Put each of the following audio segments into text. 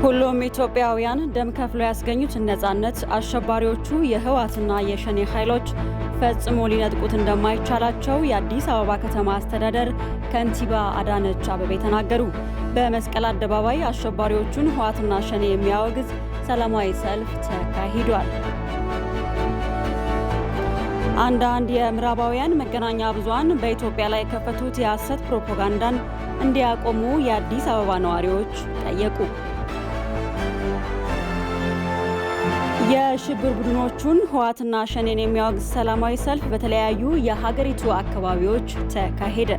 ሁሉም ኢትዮጵያውያን ደም ከፍለው ያስገኙት ነጻነት አሸባሪዎቹ የህወሓትና የሸኔ ኃይሎች ፈጽሞ ሊነጥቁት እንደማይቻላቸው የአዲስ አበባ ከተማ አስተዳደር ከንቲባ አዳነች አቤቤ ተናገሩ። በመስቀል አደባባይ አሸባሪዎቹን ህወሓትና ሸኔ የሚያወግዝ ሰላማዊ ሰልፍ ተካሂዷል። አንዳንድ የምዕራባውያን መገናኛ ብዙሃን በኢትዮጵያ ላይ የከፈቱት የሐሰት ፕሮፓጋንዳን እንዲያቆሙ የአዲስ አበባ ነዋሪዎች ጠየቁ። የሽብር ቡድኖቹን ህወሓትና ሸኔን የሚያወግዝ ሰላማዊ ሰልፍ በተለያዩ የሀገሪቱ አካባቢዎች ተካሄደ።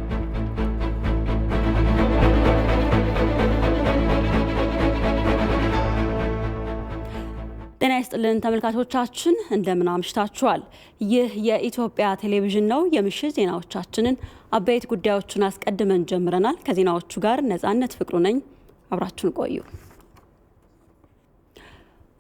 ጤና ይስጥልን ተመልካቾቻችን፣ እንደምን አምሽታችኋል? ይህ የኢትዮጵያ ቴሌቪዥን ነው። የምሽት ዜናዎቻችንን አበይት ጉዳዮችን አስቀድመን ጀምረናል። ከዜናዎቹ ጋር ነጻነት ፍቅሩ ነኝ። አብራችሁን ቆዩ።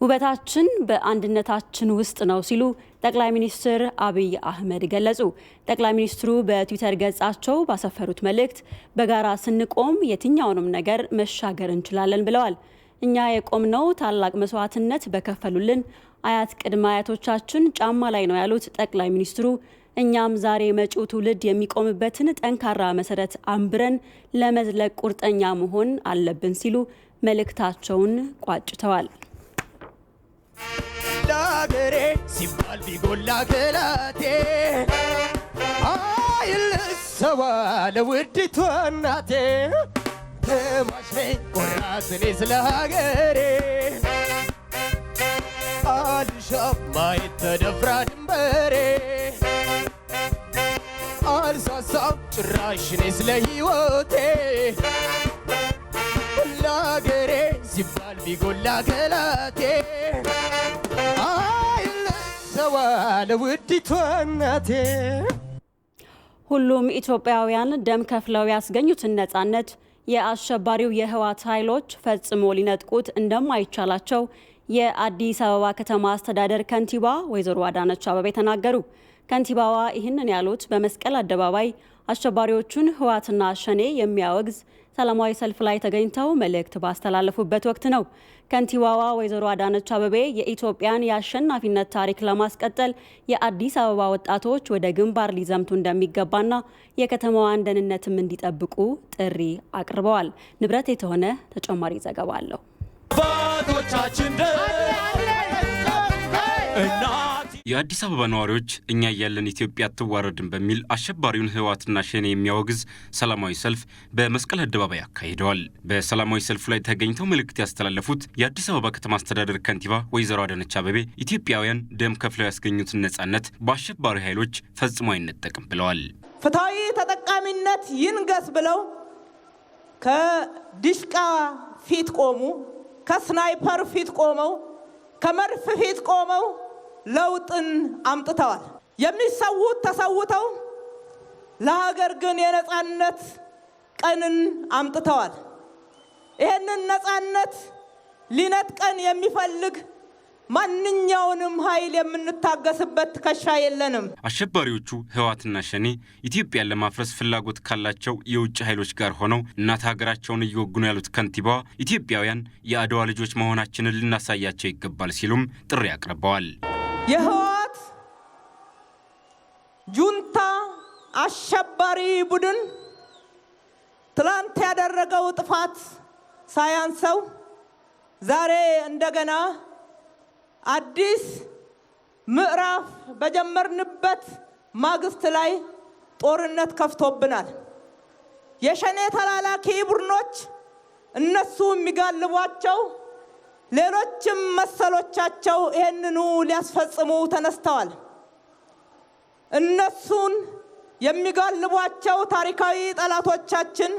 ውበታችን በአንድነታችን ውስጥ ነው ሲሉ ጠቅላይ ሚኒስትር አብይ አህመድ ገለጹ። ጠቅላይ ሚኒስትሩ በትዊተር ገጻቸው ባሰፈሩት መልእክት በጋራ ስንቆም የትኛውንም ነገር መሻገር እንችላለን ብለዋል። እኛ የቆምነው ታላቅ መስዋዕትነት በከፈሉልን አያት ቅድመ አያቶቻችን ጫማ ላይ ነው ያሉት ጠቅላይ ሚኒስትሩ እኛም ዛሬ መጪው ትውልድ የሚቆምበትን ጠንካራ መሰረት አንብረን ለመዝለቅ ቁርጠኛ መሆን አለብን ሲሉ መልእክታቸውን ቋጭተዋል። ላገሬ ሲባል ቢጎላ ገላቴ አይልሰዋ ለውዲቷ እናቴ ተማሽኔ ቆራጥኔ ስለ ሀገሬ አልሻም ማየት ተደፍራ ድንበሬ አልሳሳም ጭራሽኔ ስለ ሕይወቴ ላገሬ ሲባል ቢጎላ ገላቴ አይልሰዋ ለውዲቷ እናቴ። ሁሉም ኢትዮጵያውያን ደም ከፍለው ያስገኙትን ነጻነት የአሸባሪው የህወሓት ኃይሎች ፈጽሞ ሊነጥቁት እንደማይቻላቸው የአዲስ አበባ ከተማ አስተዳደር ከንቲባ ወይዘሮ አዳነች አቤቤ ተናገሩ። ከንቲባዋ ይህንን ያሉት በመስቀል አደባባይ አሸባሪዎቹን ህወሓትና ሸኔ የሚያወግዝ ሰላማዊ ሰልፍ ላይ ተገኝተው መልእክት ባስተላለፉበት ወቅት ነው። ከንቲባዋ ወይዘሮ አዳነች አቤቤ የኢትዮጵያን የአሸናፊነት ታሪክ ለማስቀጠል የአዲስ አበባ ወጣቶች ወደ ግንባር ሊዘምቱ እንደሚገባና የከተማዋን ደህንነትም እንዲጠብቁ ጥሪ አቅርበዋል። ንብረት የተሆነ ተጨማሪ ዘገባ አለው። የአዲስ አበባ ነዋሪዎች እኛ ያለን ኢትዮጵያ አትዋረድም በሚል አሸባሪውን ህወሓትና ሸኔ የሚያወግዝ ሰላማዊ ሰልፍ በመስቀል አደባባይ አካሂደዋል። በሰላማዊ ሰልፉ ላይ ተገኝተው መልእክት ያስተላለፉት የአዲስ አበባ ከተማ አስተዳደር ከንቲባ ወይዘሮ አዳነች አቤቤ ኢትዮጵያውያን ደም ከፍለው ያስገኙትን ነጻነት በአሸባሪ ኃይሎች ፈጽሞ አይነጠቅም ብለዋል። ፍትሃዊ ተጠቃሚነት ይንገስ ብለው ከዲሽቃ ፊት ቆሙ፣ ከስናይፐር ፊት ቆመው፣ ከመድፍ ፊት ቆመው ለውጥን አምጥተዋል። የሚሰውት ተሰውተው ለሀገር ግን የነጻነት ቀንን አምጥተዋል። ይህንን ነጻነት ሊነጥቀን የሚፈልግ ማንኛውንም ኃይል የምንታገስበት ትከሻ የለንም። አሸባሪዎቹ ህወሓትና ሸኔ ኢትዮጵያን ለማፍረስ ፍላጎት ካላቸው የውጭ ኃይሎች ጋር ሆነው እናት ሀገራቸውን እየወጉ ነው ያሉት ከንቲባዋ ኢትዮጵያውያን የአድዋ ልጆች መሆናችንን ልናሳያቸው ይገባል ሲሉም ጥሪ አቅርበዋል። የህወሓት ጁንታ አሸባሪ ቡድን ትላንት ያደረገው ጥፋት ሳያንሰው ዛሬ እንደገና አዲስ ምዕራፍ በጀመርንበት ማግስት ላይ ጦርነት ከፍቶብናል። የሸኔ ተላላኪ ቡድኖች እነሱ የሚጋልቧቸው ሌሎችም መሰሎቻቸው ይህንኑ ሊያስፈጽሙ ተነስተዋል። እነሱን የሚጋልቧቸው ታሪካዊ ጠላቶቻችን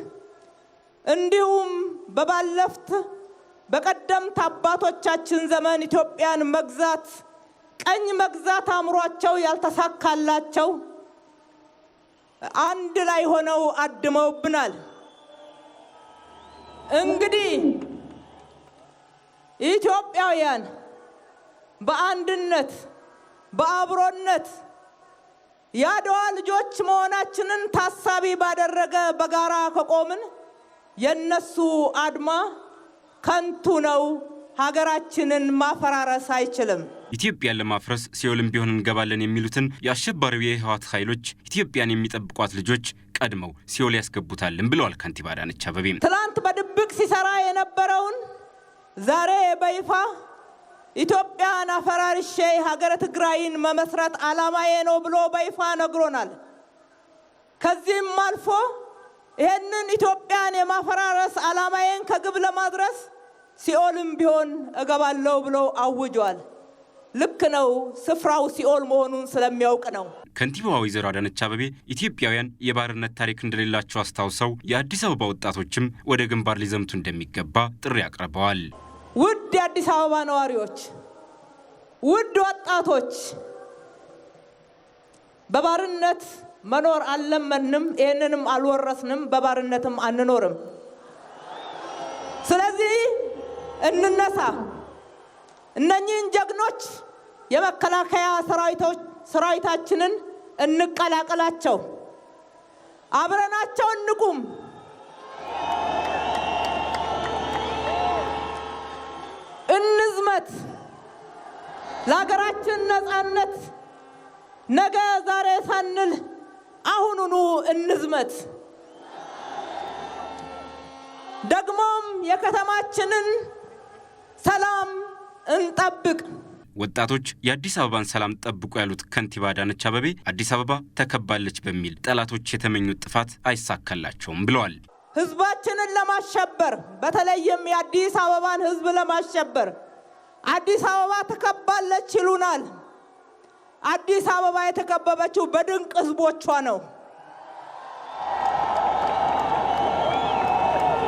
እንዲሁም በባለፍት በቀደምት አባቶቻችን ዘመን ኢትዮጵያን መግዛት ቀኝ መግዛት አምሯቸው ያልተሳካላቸው አንድ ላይ ሆነው አድመውብናል። እንግዲህ ኢትዮጵያውያን በአንድነት በአብሮነት የአድዋ ልጆች መሆናችንን ታሳቢ ባደረገ በጋራ ከቆምን የነሱ አድማ ከንቱ ነው። ሀገራችንን ማፈራረስ አይችልም። ኢትዮጵያን ለማፍረስ ሲኦልም ቢሆን እንገባለን የሚሉትን የአሸባሪው የህወሓት ኃይሎች ኢትዮጵያን የሚጠብቋት ልጆች ቀድመው ሲኦል ያስገቡታልን ብለዋል ከንቲባ አዳነች አቤቤ። ትላንት በድብቅ ሲሰራ የነበረውን ዛሬ በይፋ ኢትዮጵያን አፈራርሼ ሀገረ ትግራይን መመስረት ዓላማዬ ነው ብሎ በይፋ ነግሮናል። ከዚህም አልፎ ይህንን ኢትዮጵያን የማፈራረስ ዓላማዬን ከግብ ለማድረስ ሲኦልም ቢሆን እገባለሁ ብሎ አውጇል። ልክ ነው። ስፍራው ሲኦል መሆኑን ስለሚያውቅ ነው። ከንቲባዋ ወይዘሮ አዳነች አቤቤ ኢትዮጵያውያን የባርነት ታሪክ እንደሌላቸው አስታውሰው የአዲስ አበባ ወጣቶችም ወደ ግንባር ሊዘምቱ እንደሚገባ ጥሪ አቅርበዋል። ውድ የአዲስ አበባ ነዋሪዎች፣ ውድ ወጣቶች፣ በባርነት መኖር አልለመንም፣ ይህንንም አልወረስንም፣ በባርነትም አንኖርም። ስለዚህ እንነሳ። እነኚህን ጀግኖች የመከላከያ ሰራዊታችንን እንቀላቀላቸው፣ አብረናቸው እንቁም። እንዝመት ለሀገራችን ነፃነት። ነገ ዛሬ ሳንል አሁኑኑ እንዝመት። ደግሞም የከተማችንን ሰላም እንጠብቅ። ወጣቶች የአዲስ አበባን ሰላም ጠብቁ ያሉት ከንቲባ አዳነች አቤቤ አዲስ አበባ ተከባለች በሚል ጠላቶች የተመኙት ጥፋት አይሳካላቸውም ብለዋል። ህዝባችንን ለማሸበር በተለይም የአዲስ አበባን ህዝብ ለማሸበር አዲስ አበባ ተከባለች ይሉናል። አዲስ አበባ የተከበበችው በድንቅ ህዝቦቿ ነው።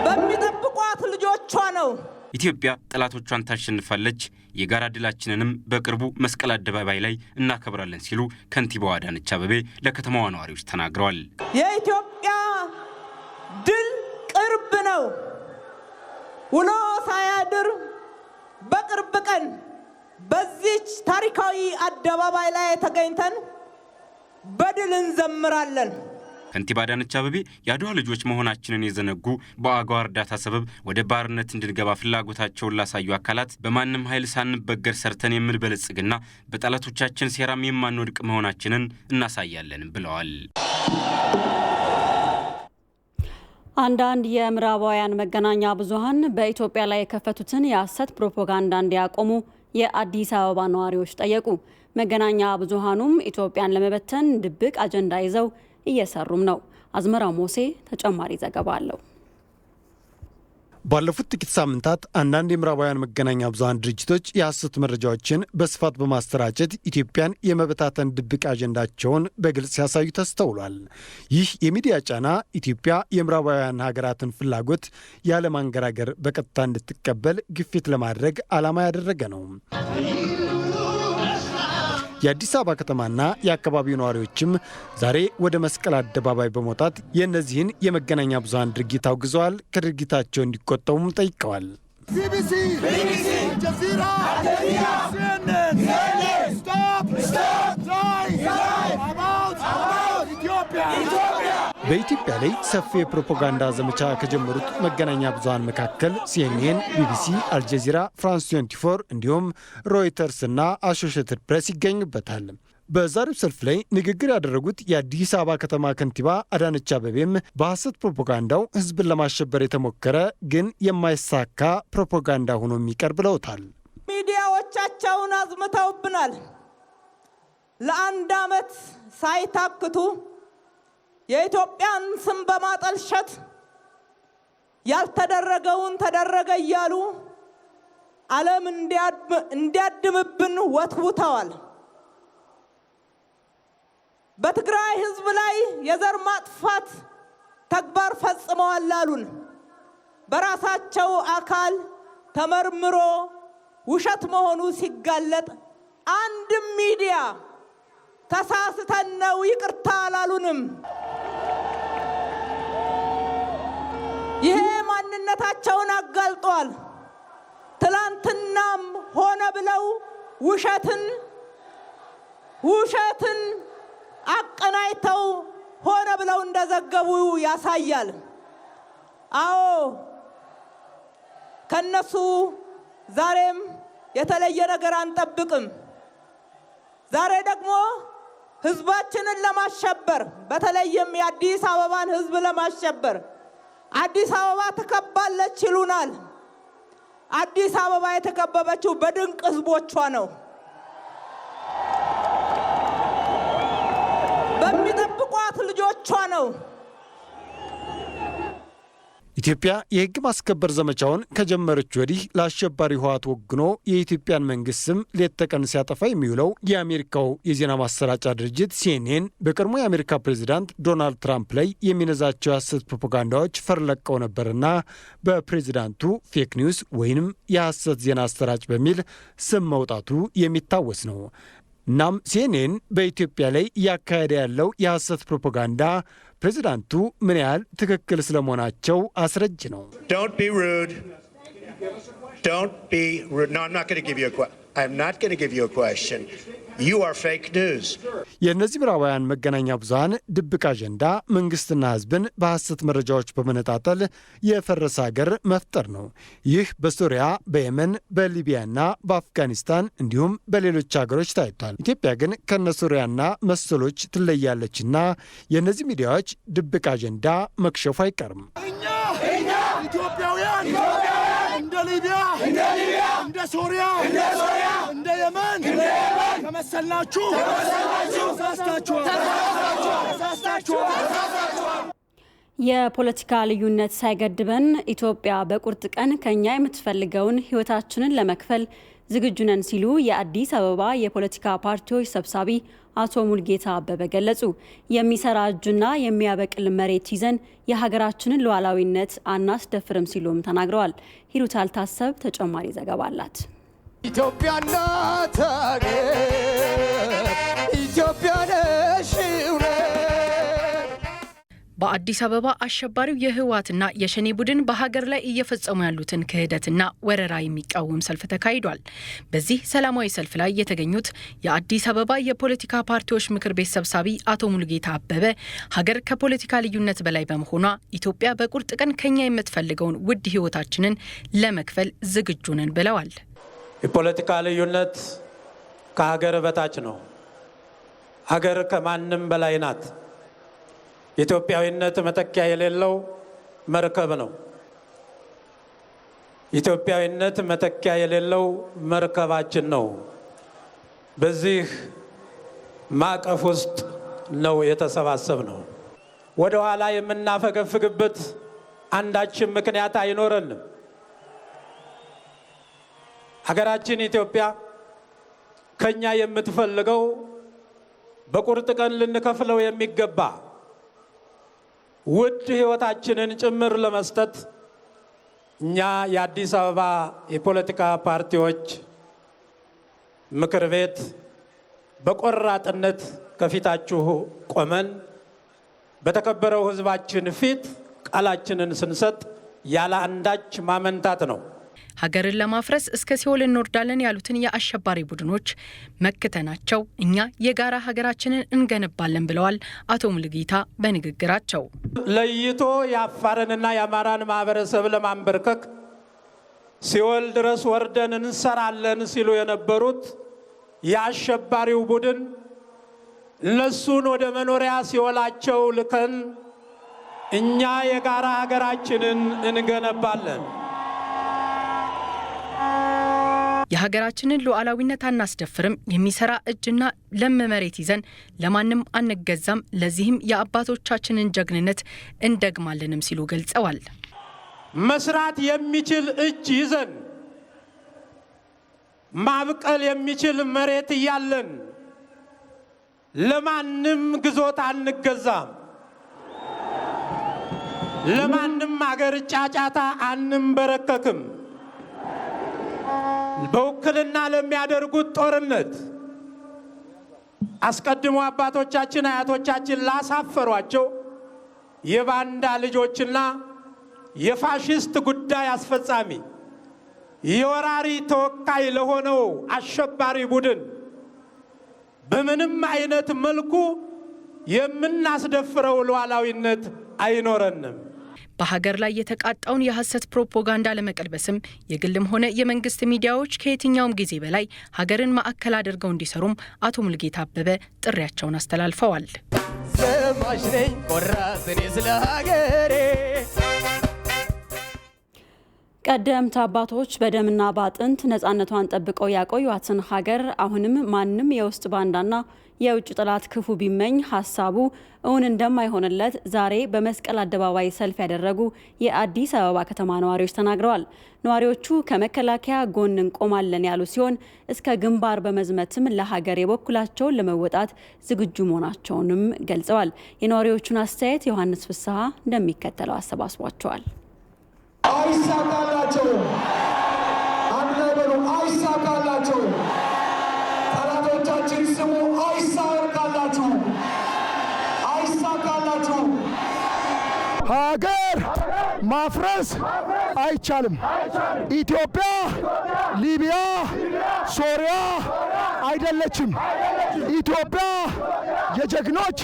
በሚጠብቋት ልጆቿ ነው። ኢትዮጵያ ጠላቶቿን ታሸንፋለች፣ የጋራ ድላችንንም በቅርቡ መስቀል አደባባይ ላይ እናከብራለን ሲሉ ከንቲባዋ አዳነች አቤቤ ለከተማዋ ነዋሪዎች ተናግረዋል። የኢትዮጵያ ድል ቅርብ ነው። ውሎ ሳያድር በቅርብ ቀን በዚች ታሪካዊ አደባባይ ላይ ተገኝተን በድል እንዘምራለን። ከንቲባ አዳነች አቤቤ የአድዋ ልጆች መሆናችንን የዘነጉ በአገዋ እርዳታ ሰበብ ወደ ባርነት እንድንገባ ፍላጎታቸውን ላሳዩ አካላት በማንም ኃይል ሳንበገር ሰርተን የምንበለጽግና በጠላቶቻችን ሴራም የማንወድቅ መሆናችንን እናሳያለን ብለዋል። አንዳንድ የምዕራባውያን መገናኛ ብዙሃን በኢትዮጵያ ላይ የከፈቱትን የሐሰት ፕሮፓጋንዳ እንዲያቆሙ የአዲስ አበባ ነዋሪዎች ጠየቁ። መገናኛ ብዙሃኑም ኢትዮጵያን ለመበተን ድብቅ አጀንዳ ይዘው እየሰሩም ነው። አዝመራ ሞሴ ተጨማሪ ዘገባ አለው። ባለፉት ጥቂት ሳምንታት አንዳንድ የምዕራባውያን መገናኛ ብዙሃን ድርጅቶች የሐሰት መረጃዎችን በስፋት በማሰራጨት ኢትዮጵያን የመበታተን ድብቅ አጀንዳቸውን በግልጽ ሲያሳዩ ተስተውሏል። ይህ የሚዲያ ጫና ኢትዮጵያ የምዕራባውያን ሀገራትን ፍላጎት ያለማንገራገር በቀጥታ እንድትቀበል ግፊት ለማድረግ ዓላማ ያደረገ ነው። የአዲስ አበባ ከተማና የአካባቢው ነዋሪዎችም ዛሬ ወደ መስቀል አደባባይ በመውጣት የእነዚህን የመገናኛ ብዙሃን ድርጊት አውግዘዋል። ከድርጊታቸው እንዲቆጠቡም ጠይቀዋል። BBC, Jazeera, CNN, በኢትዮጵያ ላይ ሰፊ የፕሮፓጋንዳ ዘመቻ ከጀመሩት መገናኛ ብዙሃን መካከል ሲኤንኤን፣ ቢቢሲ፣ አልጀዚራ፣ ፍራንስ 24 እንዲሁም ሮይተርስ እና አሶሺየትድ ፕሬስ ይገኙበታል። በዛሬው ሰልፍ ላይ ንግግር ያደረጉት የአዲስ አበባ ከተማ ከንቲባ አዳነች አቤቤም በሐሰት ፕሮፓጋንዳው ሕዝብን ለማሸበር የተሞከረ ግን የማይሳካ ፕሮፓጋንዳ ሆኖ የሚቀር ብለውታል። ሚዲያዎቻቸውን አዝምተውብናል። ለአንድ ዓመት ሳይታክቱ የኢትዮጵያን ስም በማጠልሸት ያልተደረገውን ተደረገ እያሉ ዓለም እንዲያድምብን ወትውተዋል። በትግራይ ህዝብ ላይ የዘር ማጥፋት ተግባር ፈጽመዋል አሉን። በራሳቸው አካል ተመርምሮ ውሸት መሆኑ ሲጋለጥ አንድ ሚዲያ ተሳስተን ነው ይቅርታ አላሉንም። ይሄ ማንነታቸውን አጋልጧል። ትላንትናም ሆነ ብለው ውሸትን አቀናይተው ሆነ ብለው እንደዘገቡ ያሳያል። አዎ ከነሱ ዛሬም የተለየ ነገር አንጠብቅም። ዛሬ ደግሞ ህዝባችንን ለማሸበር በተለይም የአዲስ አበባን ህዝብ ለማሸበር አዲስ አበባ ተከባለች ይሉናል። አዲስ አበባ የተከበበችው በድንቅ ህዝቦቿ ነው። በሚጠብቋት ልጆቿ ነው። ኢትዮጵያ የህግ ማስከበር ዘመቻውን ከጀመረች ወዲህ ለአሸባሪ ህወሓት ወግኖ የኢትዮጵያን መንግስት ስም ሌት ተቀን ሲያጠፋ የሚውለው የአሜሪካው የዜና ማሰራጫ ድርጅት ሲኤንኤን በቀድሞ የአሜሪካ ፕሬዚዳንት ዶናልድ ትራምፕ ላይ የሚነዛቸው የሐሰት ፕሮፓጋንዳዎች ፈርለቀው ነበርና በፕሬዚዳንቱ ፌክ ኒውስ ወይንም የሐሰት ዜና አሰራጭ በሚል ስም መውጣቱ የሚታወስ ነው። እናም ሲኤንኤን በኢትዮጵያ ላይ እያካሄደ ያለው የሐሰት ፕሮፓጋንዳ ፕሬዚዳንቱ ምን ያህል ትክክል ስለመሆናቸው አስረጅ ነው። የእነዚህ ምዕራባውያን መገናኛ ብዙኃን ድብቅ አጀንዳ መንግስትና ህዝብን በሐሰት መረጃዎች በመነጣጠል የፈረሰ ሀገር መፍጠር ነው። ይህ በሶሪያ፣ በየመን፣ በሊቢያና በአፍጋኒስታን እንዲሁም በሌሎች ሀገሮች ታይቷል። ኢትዮጵያ ግን ከነ ሶሪያና መሰሎች ትለያለችና የእነዚህ ሚዲያዎች ድብቅ አጀንዳ መክሸፉ አይቀርም። እኛ ኢትዮጵያውያን እንደ ሊቢያ፣ እንደ ሶሪያ፣ እንደ የመን ከመሰልናችሁ የፖለቲካ ልዩነት ሳይገድበን ኢትዮጵያ በቁርጥ ቀን ከኛ የምትፈልገውን ህይወታችንን ለመክፈል ዝግጁ ነን ሲሉ የአዲስ አበባ የፖለቲካ ፓርቲዎች ሰብሳቢ አቶ ሙልጌታ አበበ ገለጹ። የሚሰራ እጅና የሚያበቅል መሬት ይዘን የሀገራችንን ሉዓላዊነት አናስደፍርም ሲሉም ተናግረዋል። ሂሩት አልታሰብ ተጨማሪ ዘገባ አላት። ኢትዮጵያ እናት ሀገር ኢትዮጵያ ነሽ በአዲስ አበባ አሸባሪው የህወሓትና የሸኔ ቡድን በሀገር ላይ እየፈጸሙ ያሉትን ክህደትና ወረራ የሚቃወም ሰልፍ ተካሂዷል። በዚህ ሰላማዊ ሰልፍ ላይ የተገኙት የአዲስ አበባ የፖለቲካ ፓርቲዎች ምክር ቤት ሰብሳቢ አቶ ሙልጌታ አበበ ሀገር ከፖለቲካ ልዩነት በላይ በመሆኗ ኢትዮጵያ በቁርጥ ቀን ከኛ የምትፈልገውን ውድ ህይወታችንን ለመክፈል ዝግጁ ነን ብለዋል። የፖለቲካ ልዩነት ከሀገር በታች ነው። ሀገር ከማንም በላይ ናት። ኢትዮጵያዊነት መተኪያ የሌለው መርከብ ነው። ኢትዮጵያዊነት መተኪያ የሌለው መርከባችን ነው። በዚህ ማዕቀፍ ውስጥ ነው የተሰባሰብ ነው። ወደ ኋላ የምናፈገፍግበት አንዳችም ምክንያት አይኖረንም። ሀገራችን ኢትዮጵያ ከኛ የምትፈልገው በቁርጥ ቀን ልንከፍለው የሚገባ ውድ ህይወታችንን ጭምር ለመስጠት እኛ የአዲስ አበባ የፖለቲካ ፓርቲዎች ምክር ቤት በቆራጥነት ከፊታችሁ ቆመን በተከበረው ህዝባችን ፊት ቃላችንን ስንሰጥ ያለ አንዳች ማመንታት ነው። ሀገርን ለማፍረስ እስከ ሲኦል እንወርዳለን ያሉትን የአሸባሪ ቡድኖች መክተናቸው እኛ የጋራ ሀገራችንን እንገነባለን ብለዋል አቶ ሙልጌታ በንግግራቸው። ለይቶ የአፋርንና የአማራን ማህበረሰብ ለማንበርከክ ሲኦል ድረስ ወርደን እንሰራለን ሲሉ የነበሩት የአሸባሪው ቡድን እነሱን ወደ መኖሪያ ሲኦላቸው ልከን እኛ የጋራ ሀገራችንን እንገነባለን። የሀገራችንን ሉዓላዊነት አናስደፍርም፣ የሚሰራ እጅና ለም መሬት ይዘን ለማንም አንገዛም፣ ለዚህም የአባቶቻችንን ጀግንነት እንደግማለንም ሲሉ ገልጸዋል። መስራት የሚችል እጅ ይዘን ማብቀል የሚችል መሬት እያለን ለማንም ግዞት አንገዛም፣ ለማንም አገር ጫጫታ አንንበረከክም። በውክልና ለሚያደርጉት ጦርነት አስቀድሞ አባቶቻችን አያቶቻችን ላሳፈሯቸው የባንዳ ልጆችና የፋሽስት ጉዳይ አስፈጻሚ የወራሪ ተወካይ ለሆነው አሸባሪ ቡድን በምንም አይነት መልኩ የምናስደፍረው ሉዓላዊነት አይኖረንም። በሀገር ላይ የተቃጣውን የሐሰት ፕሮፓጋንዳ ለመቀልበስም የግልም ሆነ የመንግስት ሚዲያዎች ከየትኛውም ጊዜ በላይ ሀገርን ማዕከል አድርገው እንዲሰሩም አቶ ሙልጌታ አበበ ጥሪያቸውን አስተላልፈዋል። ዘማች ነኝ ቆራጥ እኔ ስለ ሀገሬ። ቀደምት አባቶች በደምና በአጥንት ነፃነቷን ጠብቀው ያቆዩትን ሀገር አሁንም ማንም የውስጥ ባንዳና የውጭ ጠላት ክፉ ቢመኝ ሀሳቡ እውን እንደማይሆንለት ዛሬ በመስቀል አደባባይ ሰልፍ ያደረጉ የአዲስ አበባ ከተማ ነዋሪዎች ተናግረዋል። ነዋሪዎቹ ከመከላከያ ጎን እንቆማለን ያሉ ሲሆን እስከ ግንባር በመዝመትም ለሀገር የበኩላቸውን ለመወጣት ዝግጁ መሆናቸውንም ገልጸዋል። የነዋሪዎቹን አስተያየት ዮሐንስ ፍስሐ እንደሚከተለው አሰባስቧቸዋል። አይሳካላቸው አንድ ላይ በሉ፣ አይሳካላቸው። ጠላቶቻችን ስሙ፣ አይሳካላችሁ፣ አይሳካላችሁ። ሀገር ማፍረስ አይቻልም። ኢትዮጵያ ሊቢያ፣ ሶሪያ አይደለችም። ኢትዮጵያ የጀግኖች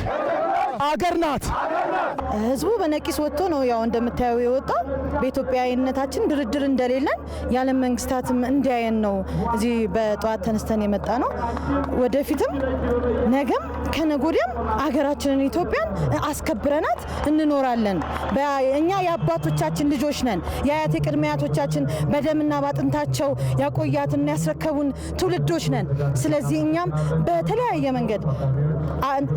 አገር ናት። ህዝቡ በነቂስ ወጥቶ ነው ያው እንደምታየው የወጣው። በኢትዮጵያዊነታችን ድርድር እንደሌለን የዓለም መንግስታትም እንዲያየን ነው እዚህ በጠዋት ተነስተን የመጣ ነው። ወደፊትም ነገም ከነጎዲያም አገራችንን ኢትዮጵያን አስከብረናት እንኖራለን። እኛ የአባቶቻችን ልጆች ነን። የአያቴ ቅድመ አያቶቻችን በደምና ባጥንታቸው ያቆያትና ያስረከቡን ትውልዶች ነን። ስለዚህ እኛም በተለያየ መንገድ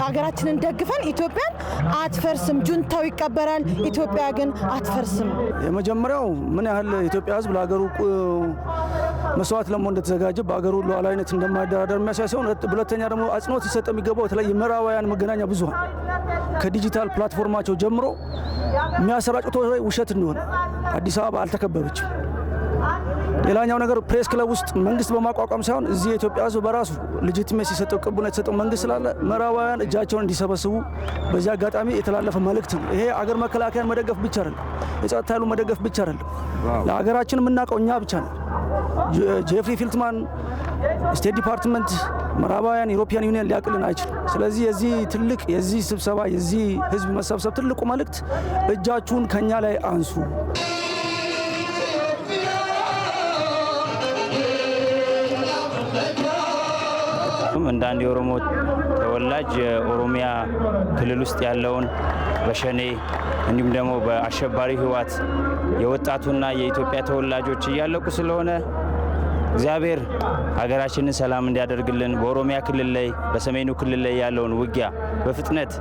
አገራችንን ደግፈን ኢትዮጵያን አትፈርስም። ጁንታው ይቀበራል፣ ኢትዮጵያ ግን አትፈርስም። የመጀመሪያው ምን ያህል የኢትዮጵያ ህዝብ ለሀገሩ መስዋዕት ለመሆን እንደተዘጋጀ በሀገሩ ሉዓላዊነት እንደማይደራደር የሚያሳይ ሲሆን፣ ሁለተኛ ደግሞ አጽንኦት ሊሰጥ የሚገባው በተለይ ምዕራባውያን መገናኛ ብዙኃን ከዲጂታል ፕላትፎርማቸው ጀምሮ የሚያሰራጩት ውሸት እንደሆነ አዲስ አበባ አልተከበበችም። ሌላኛው ነገር ፕሬስ ክለብ ውስጥ መንግስት በማቋቋም ሳይሆን እዚህ የኢትዮጵያ ህዝብ በራሱ ሌጂቲሜሲ የሰጠው ቅቡልነት የሰጠው መንግስት ስላለ ምዕራባውያን እጃቸውን እንዲሰበስቡ በዚህ አጋጣሚ የተላለፈ መልእክት ነው። ይሄ አገር መከላከያን መደገፍ ብቻ አይደለም፣ የጸጥታ ኃይሉ መደገፍ ብቻ አይደለም። ለሀገራችን የምናውቀው እኛ ብቻ ነው። ጄፍሪ ፊልትማን፣ ስቴት ዲፓርትመንት፣ ምዕራባውያን፣ ዩሮፒያን ዩኒየን ሊያቅልን አይችልም። ስለዚህ የዚህ ስብሰባ የዚህ ህዝብ መሰብሰብ ትልቁ መልእክት እጃችሁን ከኛ ላይ አንሱ። እንደ አንድ የኦሮሞ ተወላጅ የኦሮሚያ ክልል ውስጥ ያለውን በሸኔ እንዲሁም ደግሞ በአሸባሪ ህወሓት የወጣቱና የኢትዮጵያ ተወላጆች እያለቁ ስለሆነ እግዚአብሔር ሀገራችንን ሰላም እንዲያደርግልን በኦሮሚያ ክልል ላይ በሰሜኑ ክልል ላይ ያለውን ውጊያ በፍጥነት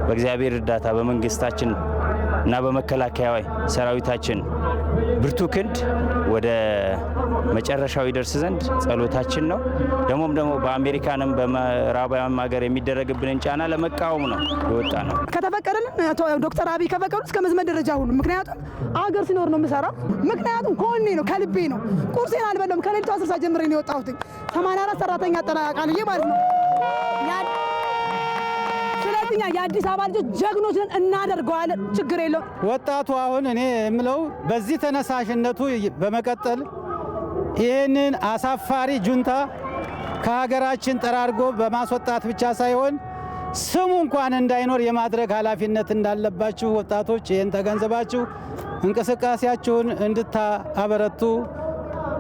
በእግዚአብሔር እርዳታ በመንግስታችን እና በመከላከያ ሰራዊታችን ብርቱ ክንድ ወደ መጨረሻው ይደርስ ዘንድ ጸሎታችን ነው። ደግሞ በአሜሪካንም በምዕራባውያን ሀገር የሚደረግብንን ጫና ለመቃወም ነው የወጣ ነው። ከተፈቀደልን ዶክተር አብይ ከፈቀዱ እስከ መዝመት ደረጃ ሁሉ። ምክንያቱም አገር ሲኖር ነው የምሰራው። ምክንያቱም ከሆኔ ነው ከልቤ ነው። ቁርሴን አልበላሁም። ከሌሊቱ 10 ሰዓት ጀምሬ ነው የወጣሁት። 84 ሰራተኛ አጠናቃልዬ ማለት ነው። ስለዚህ የአዲስ አበባ ልጆች ጀግኖችን እናደርገዋለን። ችግር የለውም። ወጣቱ አሁን እኔ የምለው በዚህ ተነሳሽነቱ በመቀጠል ይህንን አሳፋሪ ጁንታ ከሀገራችን ጠራርጎ በማስወጣት ብቻ ሳይሆን ስሙ እንኳን እንዳይኖር የማድረግ ኃላፊነት እንዳለባችሁ ወጣቶች ይህን ተገንዘባችሁ እንቅስቃሴያችሁን እንድታበረቱ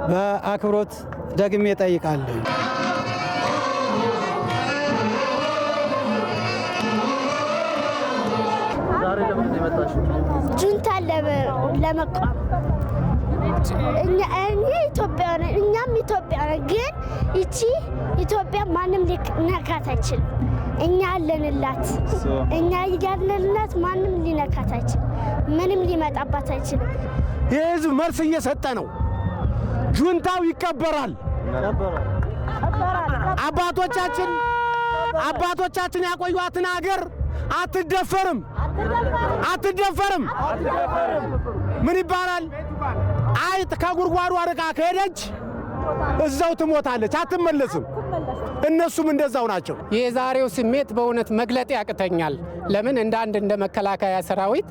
በአክብሮት ደግሜ ጠይቃለሁ። ጁንታ ለመቋም እኛም ኢትዮጵያ ነን። ግን ይቺ ኢትዮጵያ ማንም ሊነካት አይችልም። እኛ አለንላት። እኛ ያለንላት ማንም ሊነካት አይችልም። ምንም ሊመጣባት አይችልም። ይህ ህዝብ መልስ እየሰጠ ነው። ጁንታው ይቀበራል። አባቶቻችን ያቆዩትን ሀገር አትደፈርም። ምን ይባላል? አይጥ ከጉድጓዱ ርቃ ከሄደች እዛው ትሞታለች፣ አትመለስም። እነሱም እንደዛው ናቸው። የዛሬው ስሜት በእውነት መግለጥ ያቅተኛል። ለምን እንደ መከላከያ ሰራዊት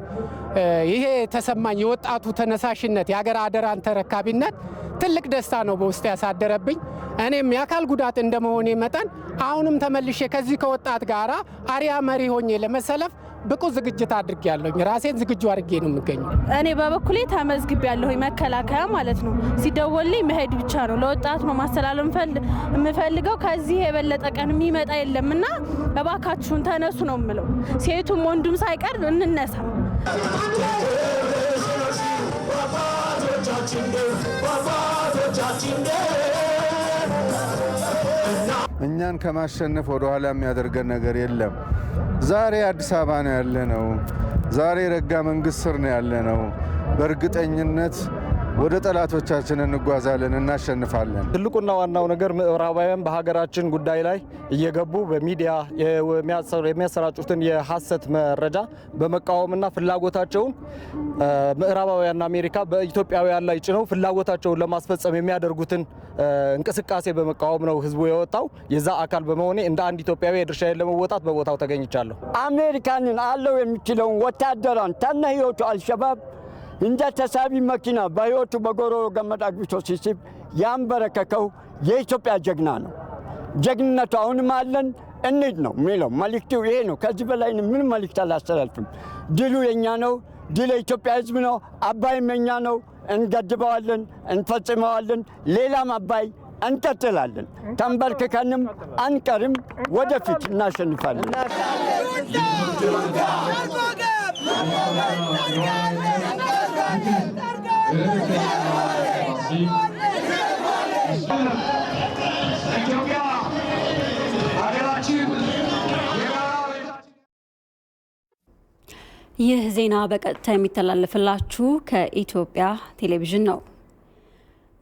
ይሄ ተሰማኝ የወጣቱ ተነሳሽነት የሀገር አደራን ተረካቢነት ትልቅ ደስታ ነው በውስጥ ያሳደረብኝ። እኔም የአካል ጉዳት እንደመሆኔ መጠን አሁንም ተመልሼ ከዚህ ከወጣት ጋራ አሪያ መሪ ሆኜ ለመሰለፍ ብቁ ዝግጅት አድርጌያለሁ። ራሴን ዝግጁ አድርጌ ነው የምገኘው። እኔ በበኩሌ ተመዝግቤያለሁ። መከላከያ ማለት ነው። ሲደወልልኝ መሄድ ብቻ ነው። ለወጣት ነው ማስተላለፍ የምፈልገው። ከዚህ የበለጠ ቀን የሚመጣ የለምና እባካችሁን ተነሱ ነው የምለው። ሴቱም ወንዱም ሳይቀር እንነሳ። እኛን ከማሸነፍ ወደ ኋላ የሚያደርገን ነገር የለም። ዛሬ አዲስ አበባ ነው ያለነው። ዛሬ ረጋ መንግስት ስር ነው ያለነው። በእርግጠኝነት ወደ ጠላቶቻችን እንጓዛለን፣ እናሸንፋለን። ትልቁና ዋናው ነገር ምዕራባውያን በሀገራችን ጉዳይ ላይ እየገቡ በሚዲያ የሚያሰራጩትን የሐሰት መረጃ በመቃወምና ፍላጎታቸውን ምዕራባውያንና አሜሪካ በኢትዮጵያውያን ላይ ጭነው ፍላጎታቸውን ለማስፈጸም የሚያደርጉትን እንቅስቃሴ በመቃወም ነው ህዝቡ የወጣው። የዛ አካል በመሆኔ እንደ አንድ ኢትዮጵያዊ የድርሻዬን ለመወጣት በቦታው ተገኝቻለሁ። አሜሪካንን አለው የሚችለውን ወታደራን ተነ ህይወቱ አልሸባብ እንደ ተሳቢ መኪና በህይወቱ በጎሮሮ ገመድ አግብቶ ሲስብ ያንበረከከው የኢትዮጵያ ጀግና ነው። ጀግንነቱ አሁንም አለን፣ እንሂድ ነው የሚለው መልእክቱ ይሄ ነው። ከዚህ በላይ ምን መልእክት አላስተላልፍም። ድሉ የኛ ነው። ድል የኢትዮጵያ ህዝብ ነው። አባይም የኛ ነው። እንገድበዋለን፣ እንፈጽመዋለን። ሌላም አባይ እንቀጥላለን። ተንበርክከንም አንቀርም። ወደፊት እናሸንፋለን። ይህ ዜና በቀጥታ የሚተላለፍላችሁ ከኢትዮጵያ ቴሌቪዥን ነው።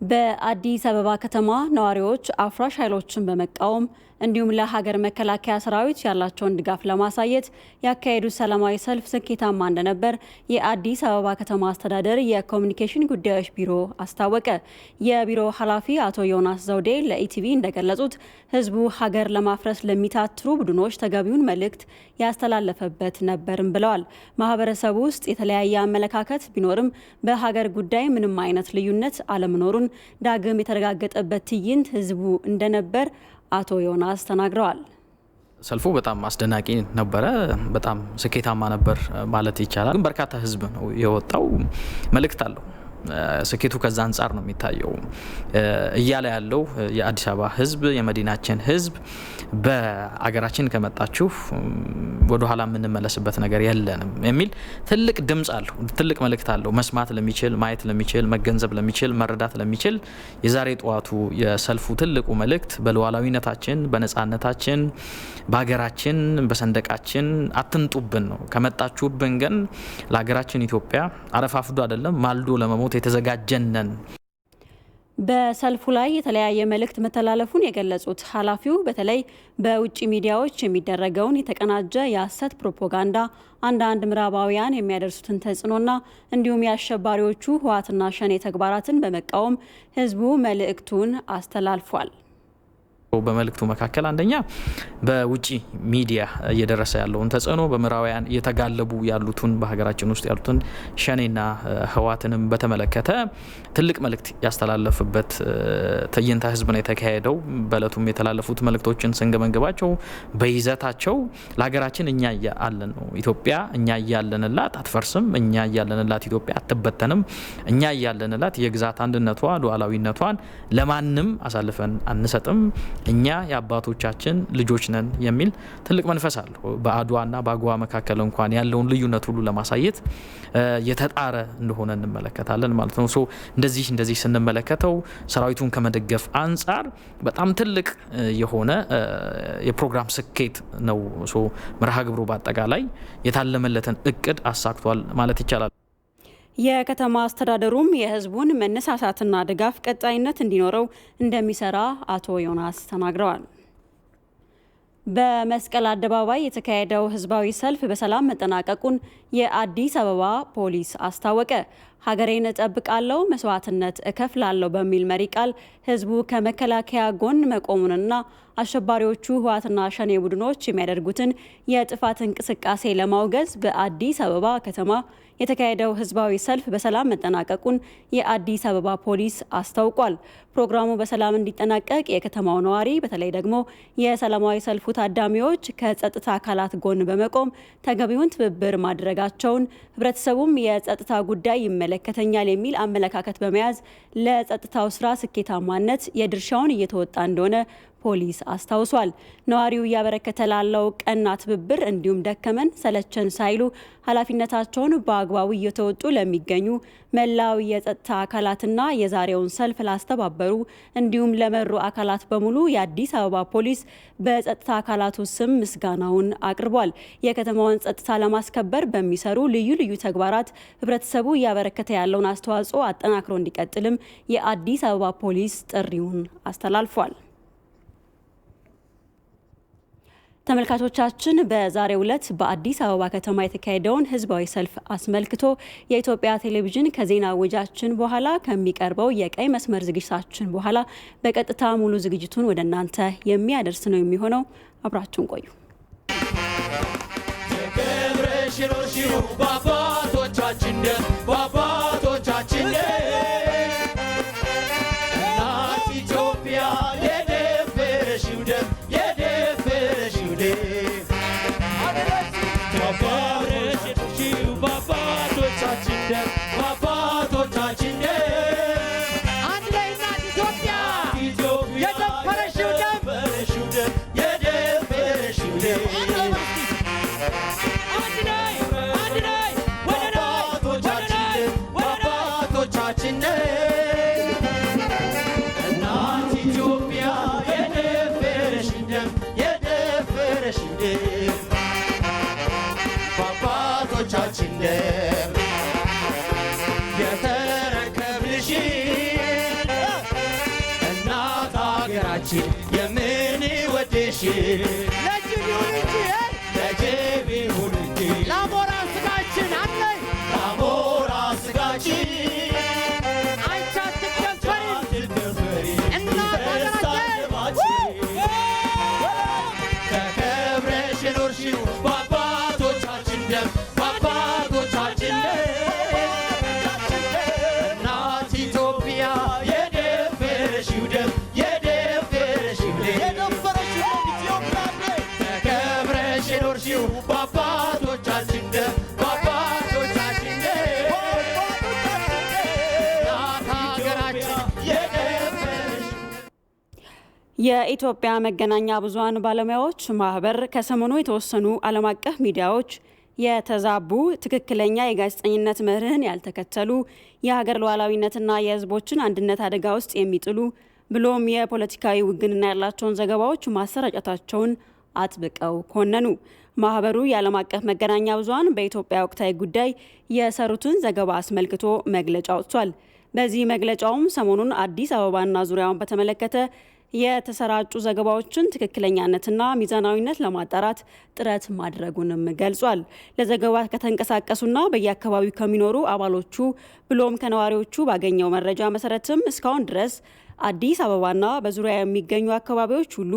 በአዲስ አበባ ከተማ ነዋሪዎች አፍራሽ ኃይሎችን በመቃወም እንዲሁም ለሀገር መከላከያ ሰራዊት ያላቸውን ድጋፍ ለማሳየት ያካሄዱት ሰላማዊ ሰልፍ ስኬታማ እንደነበር የአዲስ አበባ ከተማ አስተዳደር የኮሚኒኬሽን ጉዳዮች ቢሮ አስታወቀ። የቢሮው ኃላፊ አቶ ዮናስ ዘውዴ ለኢቲቪ እንደገለጹት ህዝቡ ሀገር ለማፍረስ ለሚታትሩ ቡድኖች ተገቢውን መልእክት ያስተላለፈበት ነበርም ብለዋል። ማህበረሰቡ ውስጥ የተለያየ አመለካከት ቢኖርም በሀገር ጉዳይ ምንም አይነት ልዩነት አለመኖሩን ዳግም የተረጋገጠበት ትዕይንት ህዝቡ እንደነበር አቶ ዮናስ ተናግረዋል። ሰልፉ በጣም አስደናቂ ነበረ። በጣም ስኬታማ ነበር ማለት ይቻላል። ግን በርካታ ህዝብ ነው የወጣው። መልእክት አለው። ስኬቱ ከዛ አንጻር ነው የሚታየው። እያለ ያለው የአዲስ አበባ ህዝብ፣ የመዲናችን ህዝብ በአገራችን ከመጣችሁ ወደ ኋላ የምንመለስበት ነገር የለንም የሚል ትልቅ ድምጽ አለው። ትልቅ መልእክት አለው። መስማት ለሚችል፣ ማየት ለሚችል፣ መገንዘብ ለሚችል፣ መረዳት ለሚችል የዛሬ ጠዋቱ የሰልፉ ትልቁ መልእክት በሉዓላዊነታችን፣ በነጻነታችን፣ በሀገራችን፣ በሰንደቃችን አትንጡብን ነው። ከመጣችሁብን ግን ለሀገራችን ኢትዮጵያ አረፋፍዶ አይደለም ማልዶ ለመሞት የተዘጋጀነን። በሰልፉ ላይ የተለያየ መልእክት መተላለፉን የገለጹት ኃላፊው በተለይ በውጭ ሚዲያዎች የሚደረገውን የተቀናጀ የሐሰት ፕሮፓጋንዳ፣ አንዳንድ ምዕራባውያን የሚያደርሱትን ተጽዕኖና እንዲሁም የአሸባሪዎቹ ህወሓትና ሸኔ ተግባራትን በመቃወም ህዝቡ መልእክቱን አስተላልፏል። በመልእክቱ መካከል አንደኛ በውጭ ሚዲያ እየደረሰ ያለውን ተጽዕኖ በምዕራባውያን እየተጋለቡ ያሉትን በሀገራችን ውስጥ ያሉትን ሸኔና ህወሓትንም በተመለከተ ትልቅ መልእክት ያስተላለፍበት ትዕይንተ ህዝብ ነው የተካሄደው። በእለቱም የተላለፉት መልእክቶችን ስንገመግባቸው በይዘታቸው ለሀገራችን እኛ እያለን ነው፣ ኢትዮጵያ እኛ እያለንላት አትፈርስም፣ እኛ እያለንላት ኢትዮጵያ አትበተንም፣ እኛ እያለንላት የግዛት አንድነቷ ሉዓላዊነቷን ለማንም አሳልፈን አንሰጥም፣ እኛ የአባቶቻችን ልጆች ነን የሚል ትልቅ መንፈስ አለው። በአድዋና በአግዋ መካከል እንኳን ያለውን ልዩነት ሁሉ ለማሳየት የተጣረ እንደሆነ እንመለከታለን ማለት ነው። እንደዚህ ስንመለከተው ሰራዊቱን ከመደገፍ አንጻር በጣም ትልቅ የሆነ የፕሮግራም ስኬት ነው። መርሃ ግብሩ በአጠቃላይ የታለመለትን እቅድ አሳክቷል ማለት ይቻላል። የከተማ አስተዳደሩም የህዝቡን መነሳሳትና ድጋፍ ቀጣይነት እንዲኖረው እንደሚሰራ አቶ ዮናስ ተናግረዋል። በመስቀል አደባባይ የተካሄደው ህዝባዊ ሰልፍ በሰላም መጠናቀቁን የአዲስ አበባ ፖሊስ አስታወቀ። ሀገሬን እጠብቃለሁ፣ መስዋዕትነት እከፍላለሁ በሚል መሪ ቃል ህዝቡ ከመከላከያ ጎን መቆሙንና አሸባሪዎቹ ህወሓትና ሸኔ ቡድኖች የሚያደርጉትን የጥፋት እንቅስቃሴ ለማውገዝ በአዲስ አበባ ከተማ የተካሄደው ህዝባዊ ሰልፍ በሰላም መጠናቀቁን የአዲስ አበባ ፖሊስ አስታውቋል። ፕሮግራሙ በሰላም እንዲጠናቀቅ የከተማው ነዋሪ በተለይ ደግሞ የሰላማዊ ሰልፉ ታዳሚዎች ከጸጥታ አካላት ጎን በመቆም ተገቢውን ትብብር ማድረጋቸውን፣ ህብረተሰቡም የጸጥታ ጉዳይ ይመለከተኛል የሚል አመለካከት በመያዝ ለጸጥታው ስራ ስኬታማነት የድርሻውን እየተወጣ እንደሆነ ፖሊስ አስታውሷል። ነዋሪው እያበረከተ ላለው ቀና ትብብር እንዲሁም ደከመን ሰለቸን ሳይሉ ኃላፊነታቸውን በአግባቡ እየተወጡ ለሚገኙ መላው የጸጥታ አካላትና የዛሬውን ሰልፍ ላስተባበሩ እንዲሁም ለመሩ አካላት በሙሉ የአዲስ አበባ ፖሊስ በጸጥታ አካላቱ ስም ምስጋናውን አቅርቧል። የከተማዋን ጸጥታ ለማስከበር በሚሰሩ ልዩ ልዩ ተግባራት ህብረተሰቡ እያበረከተ ያለውን አስተዋጽኦ አጠናክሮ እንዲቀጥልም የአዲስ አበባ ፖሊስ ጥሪውን አስተላልፏል። ተመልካቾቻችን በዛሬው ዕለት በአዲስ አበባ ከተማ የተካሄደውን ህዝባዊ ሰልፍ አስመልክቶ የኢትዮጵያ ቴሌቪዥን ከዜና ወጃችን በኋላ ከሚቀርበው የቀይ መስመር ዝግጅታችን በኋላ በቀጥታ ሙሉ ዝግጅቱን ወደ እናንተ የሚያደርስ ነው የሚሆነው። አብራችሁን ቆዩ። የኢትዮጵያ መገናኛ ብዙሃን ባለሙያዎች ማህበር ከሰሞኑ የተወሰኑ ዓለም አቀፍ ሚዲያዎች የተዛቡ ትክክለኛ የጋዜጠኝነት መርህን ያልተከተሉ የሀገር ሉዓላዊነትና የሕዝቦችን አንድነት አደጋ ውስጥ የሚጥሉ ብሎም የፖለቲካዊ ውግንና ያላቸውን ዘገባዎች ማሰራጨታቸውን አጥብቀው ኮነኑ። ማህበሩ የዓለም አቀፍ መገናኛ ብዙሃን በኢትዮጵያ ወቅታዊ ጉዳይ የሰሩትን ዘገባ አስመልክቶ መግለጫ ወጥቷል። በዚህ መግለጫውም ሰሞኑን አዲስ አበባና ዙሪያውን በተመለከተ የተሰራጩ ዘገባዎችን ትክክለኛነትና ሚዛናዊነት ለማጣራት ጥረት ማድረጉንም ገልጿል። ለዘገባ ከተንቀሳቀሱና በየአካባቢው ከሚኖሩ አባሎቹ ብሎም ከነዋሪዎቹ ባገኘው መረጃ መሰረትም እስካሁን ድረስ አዲስ አበባና በዙሪያ የሚገኙ አካባቢዎች ሁሉ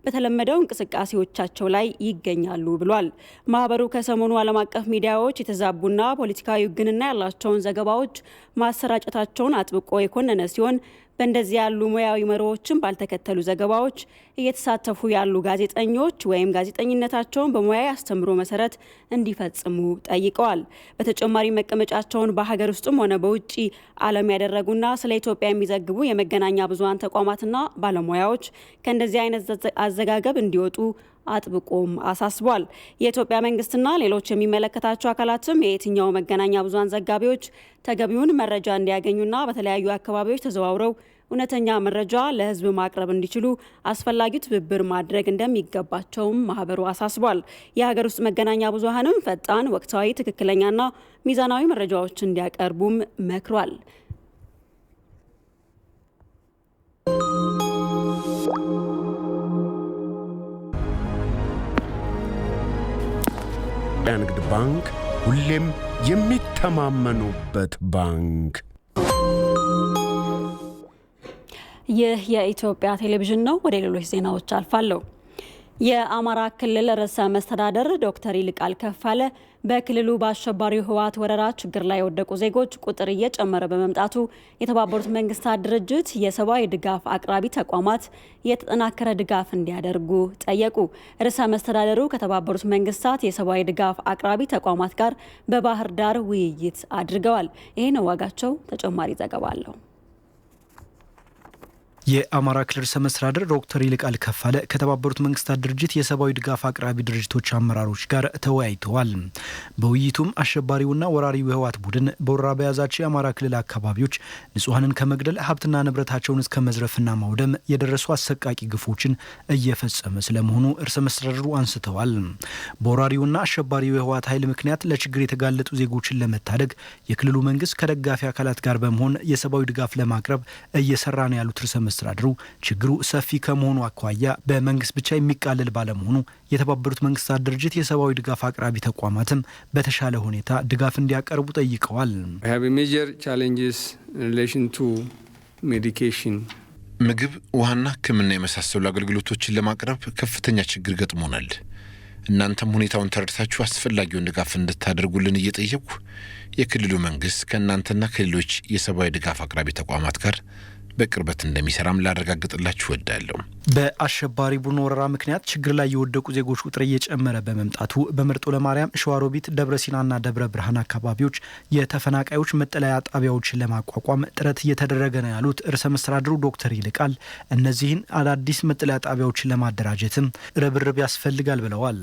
በተለመደው እንቅስቃሴዎቻቸው ላይ ይገኛሉ ብሏል። ማህበሩ ከሰሞኑ ዓለም አቀፍ ሚዲያዎች የተዛቡና ፖለቲካዊ ውግንና ያላቸውን ዘገባዎች ማሰራጨታቸውን አጥብቆ የኮነነ ሲሆን በእንደዚህ ያሉ ሙያዊ መርሆችን ባልተከተሉ ዘገባዎች እየተሳተፉ ያሉ ጋዜጠኞች ወይም ጋዜጠኝነታቸውን በሙያዊ አስተምሮ መሰረት እንዲፈጽሙ ጠይቀዋል። በተጨማሪ መቀመጫቸውን በሀገር ውስጥም ሆነ በውጭ ዓለም ያደረጉና ስለ ኢትዮጵያ የሚዘግቡ የመገናኛ ብዙሃን ተቋማትና ባለሙያዎች ከእንደዚህ አይነት አዘጋገብ እንዲወጡ አጥብቆም አሳስቧል። የኢትዮጵያ መንግስትና ሌሎች የሚመለከታቸው አካላትም የየትኛው መገናኛ ብዙሃን ዘጋቢዎች ተገቢውን መረጃ እንዲያገኙና በተለያዩ አካባቢዎች ተዘዋውረው እውነተኛ መረጃ ለሕዝብ ማቅረብ እንዲችሉ አስፈላጊው ትብብር ማድረግ እንደሚገባቸውም ማህበሩ አሳስቧል። የሀገር ውስጥ መገናኛ ብዙሃንም ፈጣን፣ ወቅታዊ፣ ትክክለኛና ሚዛናዊ መረጃዎች እንዲያቀርቡም መክሯል። ንግድ ባንክ ሁሌም የሚተማመኑበት ባንክ። ይህ የኢትዮጵያ ቴሌቪዥን ነው። ወደ ሌሎች ዜናዎች አልፋለሁ። የአማራ ክልል ርዕሰ መስተዳደር ዶክተር ይልቃል ከፋለ በክልሉ በአሸባሪው ህወሓት ወረራ ችግር ላይ የወደቁ ዜጎች ቁጥር እየጨመረ በመምጣቱ የተባበሩት መንግስታት ድርጅት የሰብአዊ ድጋፍ አቅራቢ ተቋማት የተጠናከረ ድጋፍ እንዲያደርጉ ጠየቁ። ርዕሰ መስተዳደሩ ከተባበሩት መንግስታት የሰብአዊ ድጋፍ አቅራቢ ተቋማት ጋር በባህር ዳር ውይይት አድርገዋል። ይሄን ዋጋቸው ተጨማሪ ዘገባ አለው። የአማራ ክልል ርዕሰ መስተዳድር ዶክተር ይልቃል ከፋለ ከተባበሩት መንግስታት ድርጅት የሰብአዊ ድጋፍ አቅራቢ ድርጅቶች አመራሮች ጋር ተወያይተዋል። በውይይቱም አሸባሪውና ወራሪው የህወሓት ቡድን በወረራ በያዛቸው የአማራ ክልል አካባቢዎች ንጹሐንን ከመግደል ሀብትና ንብረታቸውን እስከ መዝረፍና ማውደም የደረሱ አሰቃቂ ግፎችን እየፈጸመ ስለመሆኑ ርዕሰ መስተዳድሩ አንስተዋል። በወራሪውና አሸባሪው የህወሓት ኃይል ምክንያት ለችግር የተጋለጡ ዜጎችን ለመታደግ የክልሉ መንግስት ከደጋፊ አካላት ጋር በመሆን የሰብአዊ ድጋፍ ለማቅረብ እየሰራ ነው ያሉት ርዕሰ መስተዳድሩ ችግሩ ሰፊ ከመሆኑ አኳያ በመንግስት ብቻ የሚቃለል ባለመሆኑ የተባበሩት መንግስታት ድርጅት የሰብአዊ ድጋፍ አቅራቢ ተቋማትም በተሻለ ሁኔታ ድጋፍ እንዲያቀርቡ ጠይቀዋል። ምግብ፣ ውሃና ሕክምና የመሳሰሉ አገልግሎቶችን ለማቅረብ ከፍተኛ ችግር ገጥሞናል። እናንተም ሁኔታውን ተረድታችሁ አስፈላጊውን ድጋፍ እንድታደርጉልን እየጠየቅኩ የክልሉ መንግስት ከእናንተና ከሌሎች የሰብአዊ ድጋፍ አቅራቢ ተቋማት ጋር በቅርበት እንደሚሰራም ላረጋግጥላችሁ እወዳለሁ። በአሸባሪ ቡድን ወረራ ምክንያት ችግር ላይ የወደቁ ዜጎች ቁጥር እየጨመረ በመምጣቱ በመርጦ ለማርያም፣ ሸዋሮቢት፣ ደብረ ሲናና ደብረ ብርሃን አካባቢዎች የተፈናቃዮች መጠለያ ጣቢያዎችን ለማቋቋም ጥረት እየተደረገ ነው ያሉት ርዕሰ መስተዳድሩ ዶክተር ይልቃል እነዚህን አዳዲስ መጠለያ ጣቢያዎችን ለማደራጀትም ርብርብ ያስፈልጋል ብለዋል።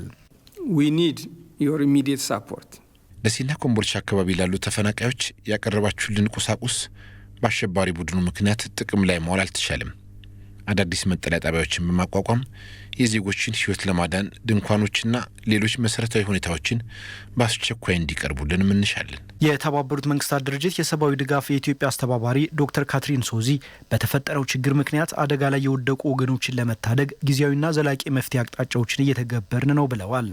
ደሴና ኮምቦልቻ አካባቢ ላሉ ተፈናቃዮች ያቀረባችሁልን ቁሳቁስ በአሸባሪ ቡድኑ ምክንያት ጥቅም ላይ ማዋል አልተቻለም። አዳዲስ መጠለያ ጣቢያዎችን በማቋቋም የዜጎችን ሕይወት ለማዳን ድንኳኖችና ሌሎች መሰረታዊ ሁኔታዎችን በአስቸኳይ እንዲቀርቡልን እንሻለን። የተባበሩት መንግስታት ድርጅት የሰብአዊ ድጋፍ የኢትዮጵያ አስተባባሪ ዶክተር ካትሪን ሶዚ በተፈጠረው ችግር ምክንያት አደጋ ላይ የወደቁ ወገኖችን ለመታደግ ጊዜያዊና ዘላቂ መፍትሄ አቅጣጫዎችን እየተገበርን ነው ብለዋል።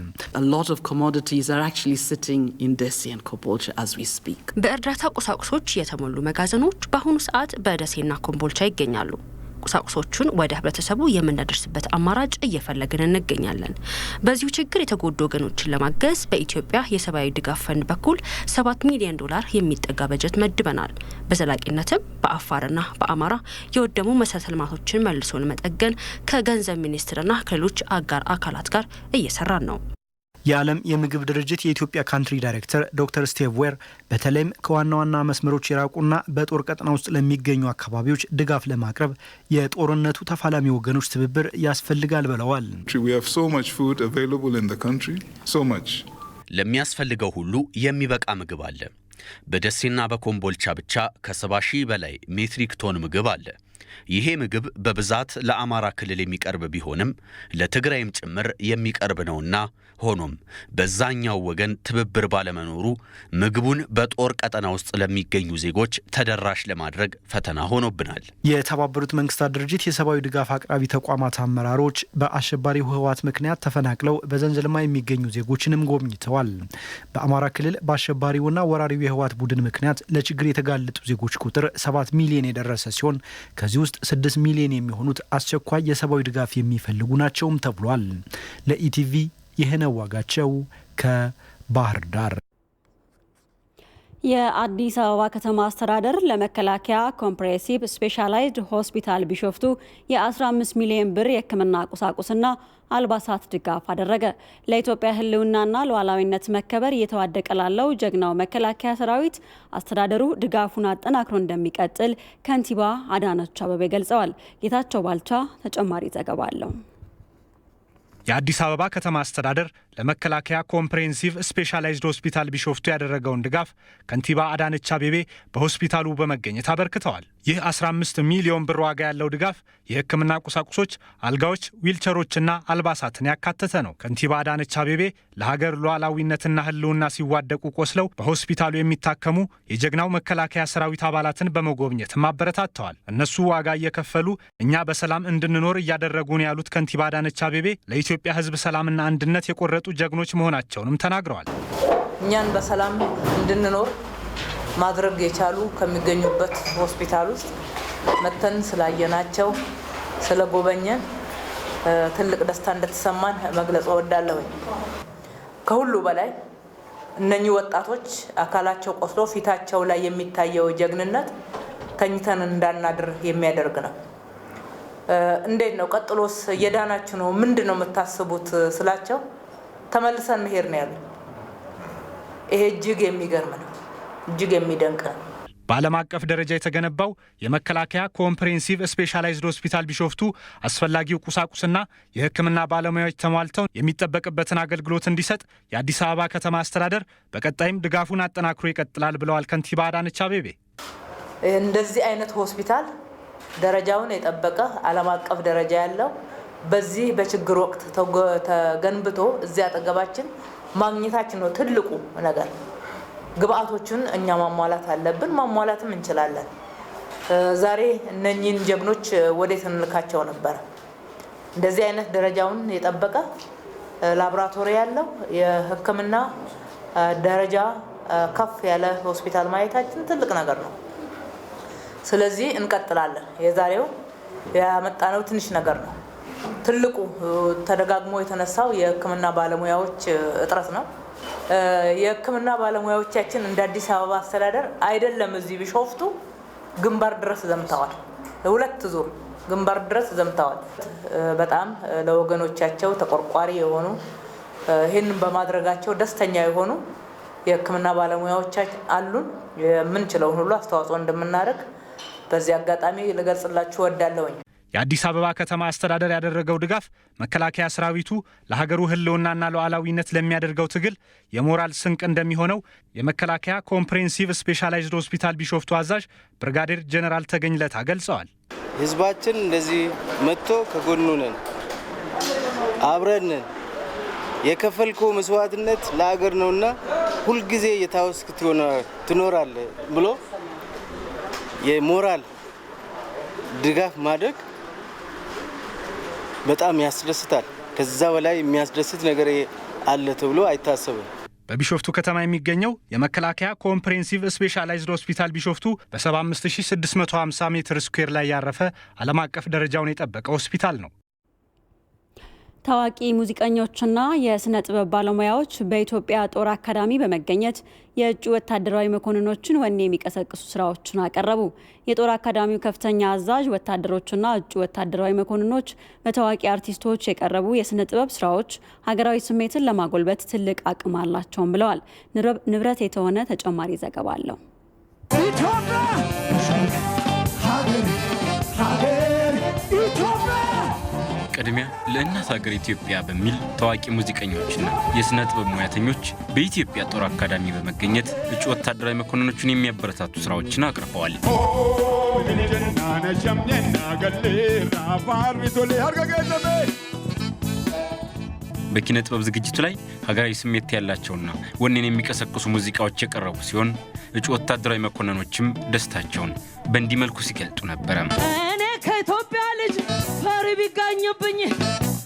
በእርዳታ ቁሳቁሶች የተሞሉ መጋዘኖች በአሁኑ ሰዓት በደሴና ኮምቦልቻ ይገኛሉ። ቁሳቁሶቹን ወደ ህብረተሰቡ የምናደርስበት አማራጭ እየፈለግን እንገኛለን። በዚሁ ችግር የተጎዱ ወገኖችን ለማገዝ በኢትዮጵያ የሰብአዊ ድጋፍ ፈንድ በኩል 7 ሚሊዮን ዶላር የሚጠጋ በጀት መድበናል። በዘላቂነትም በአፋርና በአማራ የወደሙ መሰረተ ልማቶችን መልሶ ለመጠገን ከገንዘብ ሚኒስቴርና ከሌሎች አጋር አካላት ጋር እየሰራን ነው። የዓለም የምግብ ድርጅት የኢትዮጵያ ካንትሪ ዳይሬክተር ዶክተር ስቴቭ ዌር በተለይም ከዋና ዋና መስመሮች የራቁና በጦር ቀጠና ውስጥ ለሚገኙ አካባቢዎች ድጋፍ ለማቅረብ የጦርነቱ ተፋላሚ ወገኖች ትብብር ያስፈልጋል ብለዋል። ለሚያስፈልገው ሁሉ የሚበቃ ምግብ አለ። በደሴና በኮምቦልቻ ብቻ ከ70 ሺህ በላይ ሜትሪክ ቶን ምግብ አለ። ይሄ ምግብ በብዛት ለአማራ ክልል የሚቀርብ ቢሆንም ለትግራይም ጭምር የሚቀርብ ነውና ሆኖም በዛኛው ወገን ትብብር ባለመኖሩ ምግቡን በጦር ቀጠና ውስጥ ለሚገኙ ዜጎች ተደራሽ ለማድረግ ፈተና ሆኖብናል። የተባበሩት መንግስታት ድርጅት የሰብአዊ ድጋፍ አቅራቢ ተቋማት አመራሮች በአሸባሪው ህወሓት ምክንያት ተፈናቅለው በዘንዘልማ የሚገኙ ዜጎችንም ጎብኝተዋል። በአማራ ክልል በአሸባሪውና ወራሪው የህወሓት ቡድን ምክንያት ለችግር የተጋለጡ ዜጎች ቁጥር 7 ሚሊዮን የደረሰ ሲሆን ከዚህ ውስጥ 6 ሚሊዮን የሚሆኑት አስቸኳይ የሰብአዊ ድጋፍ የሚፈልጉ ናቸውም ተብሏል። ለኢቲቪ ይህነው ዋጋቸው ከባህር ዳር። የአዲስ አበባ ከተማ አስተዳደር ለመከላከያ ኮምፕሬሄንሲቭ ስፔሻላይዝድ ሆስፒታል ቢሾፍቱ የ15 ሚሊዮን ብር የሕክምና ቁሳቁስና አልባሳት ድጋፍ አደረገ። ለኢትዮጵያ ህልውናና ሉዓላዊነት መከበር እየተዋደቀ ላለው ጀግናው መከላከያ ሰራዊት አስተዳደሩ ድጋፉን አጠናክሮ እንደሚቀጥል ከንቲባ አዳነች አቤቤ ገልጸዋል። ጌታቸው ባልቻ ተጨማሪ ዘገባ አለው። የአዲስ አበባ ከተማ አስተዳደር ለመከላከያ ኮምፕሬሄንሲቭ ስፔሻላይዝድ ሆስፒታል ቢሾፍቱ ያደረገውን ድጋፍ ከንቲባ አዳነች አቤቤ በሆስፒታሉ በመገኘት አበርክተዋል። ይህ 15 ሚሊዮን ብር ዋጋ ያለው ድጋፍ የህክምና ቁሳቁሶች፣ አልጋዎች፣ ዊልቸሮችና አልባሳትን ያካተተ ነው። ከንቲባ አዳነች አቤቤ ለሀገር ሉዓላዊነትና ህልውና ሲዋደቁ ቆስለው በሆስፒታሉ የሚታከሙ የጀግናው መከላከያ ሰራዊት አባላትን በመጎብኘትም አበረታተዋል። እነሱ ዋጋ እየከፈሉ እኛ በሰላም እንድንኖር እያደረጉን ያሉት ከንቲባ አዳነች አቤቤ ለኢትዮጵያ ህዝብ ሰላምና አንድነት የቆረጡ ጀግኖች መሆናቸውንም ተናግረዋል። እኛን በሰላም እንድንኖር ማድረግ የቻሉ ከሚገኙበት ሆስፒታል ውስጥ መተን ስላየናቸው ስለጎበኘን ትልቅ ደስታ እንደተሰማን መግለጽ እወዳለሁ። ከሁሉ በላይ እነኚህ ወጣቶች አካላቸው ቆስሎ ፊታቸው ላይ የሚታየው ጀግንነት ተኝተን እንዳናድር የሚያደርግ ነው። እንዴት ነው ቀጥሎስ እየዳናችሁ ነው ምንድነው የምታስቡት ስላቸው ተመልሰን መሄድ ነው ያለው። ይሄ እጅግ የሚገርም ነው፣ እጅግ የሚደንቅ ነው። በዓለም አቀፍ ደረጃ የተገነባው የመከላከያ ኮምፕሬሄንሲቭ ስፔሻላይዝድ ሆስፒታል ቢሾፍቱ አስፈላጊው ቁሳቁስና የሕክምና ባለሙያዎች ተሟልተው የሚጠበቅበትን አገልግሎት እንዲሰጥ የአዲስ አበባ ከተማ አስተዳደር በቀጣይም ድጋፉን አጠናክሮ ይቀጥላል ብለዋል ከንቲባ አዳነች አቤቤ። እንደዚህ አይነት ሆስፒታል ደረጃውን የጠበቀ ዓለም አቀፍ ደረጃ ያለው በዚህ በችግር ወቅት ተገንብቶ እዚያ አጠገባችን ማግኘታችን ነው ትልቁ ነገር። ግብአቶችን እኛ ማሟላት አለብን፣ ማሟላትም እንችላለን። ዛሬ እነኚህን ጀግኖች ወዴት እንልካቸው ነበር? እንደዚህ አይነት ደረጃውን የጠበቀ ላቦራቶሪ ያለው የሕክምና ደረጃ ከፍ ያለ ሆስፒታል ማየታችን ትልቅ ነገር ነው። ስለዚህ እንቀጥላለን። የዛሬው ያመጣነው ትንሽ ነገር ነው። ትልቁ ተደጋግሞ የተነሳው የሕክምና ባለሙያዎች እጥረት ነው። የሕክምና ባለሙያዎቻችን እንደ አዲስ አበባ አስተዳደር አይደለም እዚህ ቢሾፍቱ ግንባር ድረስ ዘምተዋል። 2 ዙር ግንባር ድረስ ዘምተዋል። በጣም ለወገኖቻቸው ተቆርቋሪ የሆኑ ይህንን በማድረጋቸው ደስተኛ የሆኑ የሕክምና ባለሙያዎቻችን አሉን። የምንችለውን ሁሉ አስተዋጽኦ እንደምናደርግ በዚህ አጋጣሚ ልገልጽላችሁ እወዳለሁኝ። የአዲስ አበባ ከተማ አስተዳደር ያደረገው ድጋፍ መከላከያ ሰራዊቱ ለሀገሩ ህልውናና ሉዓላዊነት ለሚያደርገው ትግል የሞራል ስንቅ እንደሚሆነው የመከላከያ ኮምፕሬሄንሲቭ ስፔሻላይዝድ ሆስፒታል ቢሾፍቱ አዛዥ ብርጋዴር ጀነራል ተገኝ ለታ ገልጸዋል። ህዝባችን እንደዚህ መጥቶ ከጎኑ ነን፣ አብረን ነን፣ የከፈልከው መስዋዕትነት ለሀገር ነውና ሁልጊዜ የታወስክ ትኖራለህ ብሎ የሞራል ድጋፍ ማድረግ በጣም ያስደስታል። ከዛ በላይ የሚያስደስት ነገር አለ ተብሎ አይታሰብም። በቢሾፍቱ ከተማ የሚገኘው የመከላከያ ኮምፕሬሄንሲቭ ስፔሻላይዝድ ሆስፒታል ቢሾፍቱ በ75650 ሜትር ስኩዌር ላይ ያረፈ ዓለም አቀፍ ደረጃውን የጠበቀ ሆስፒታል ነው። ታዋቂ ሙዚቀኞችና የስነ ጥበብ ባለሙያዎች በኢትዮጵያ ጦር አካዳሚ በመገኘት የእጩ ወታደራዊ መኮንኖችን ወኔ የሚቀሰቅሱ ስራዎችን አቀረቡ። የጦር አካዳሚው ከፍተኛ አዛዥ ወታደሮችና እጩ ወታደራዊ መኮንኖች በታዋቂ አርቲስቶች የቀረቡ የስነ ጥበብ ስራዎች ሀገራዊ ስሜትን ለማጎልበት ትልቅ አቅም አላቸውም ብለዋል። ንብረት የተሆነ ተጨማሪ ዘገባ አለው። ቅድሚያ ለእናት ሀገር ኢትዮጵያ በሚል ታዋቂ ሙዚቀኞችና የስነ ጥበብ ሙያተኞች በኢትዮጵያ ጦር አካዳሚ በመገኘት እጩ ወታደራዊ መኮንኖችን የሚያበረታቱ ስራዎችን አቅርበዋል። በኪነ ጥበብ ዝግጅቱ ላይ ሀገራዊ ስሜት ያላቸውና ወኔን የሚቀሰቅሱ ሙዚቃዎች የቀረቡ ሲሆን እጩ ወታደራዊ መኮንኖችም ደስታቸውን በእንዲህ መልኩ ሲገልጡ ነበረ። እኔ ከኢትዮጵያ ልጅ ፈሪ ቢገኝብኝ፣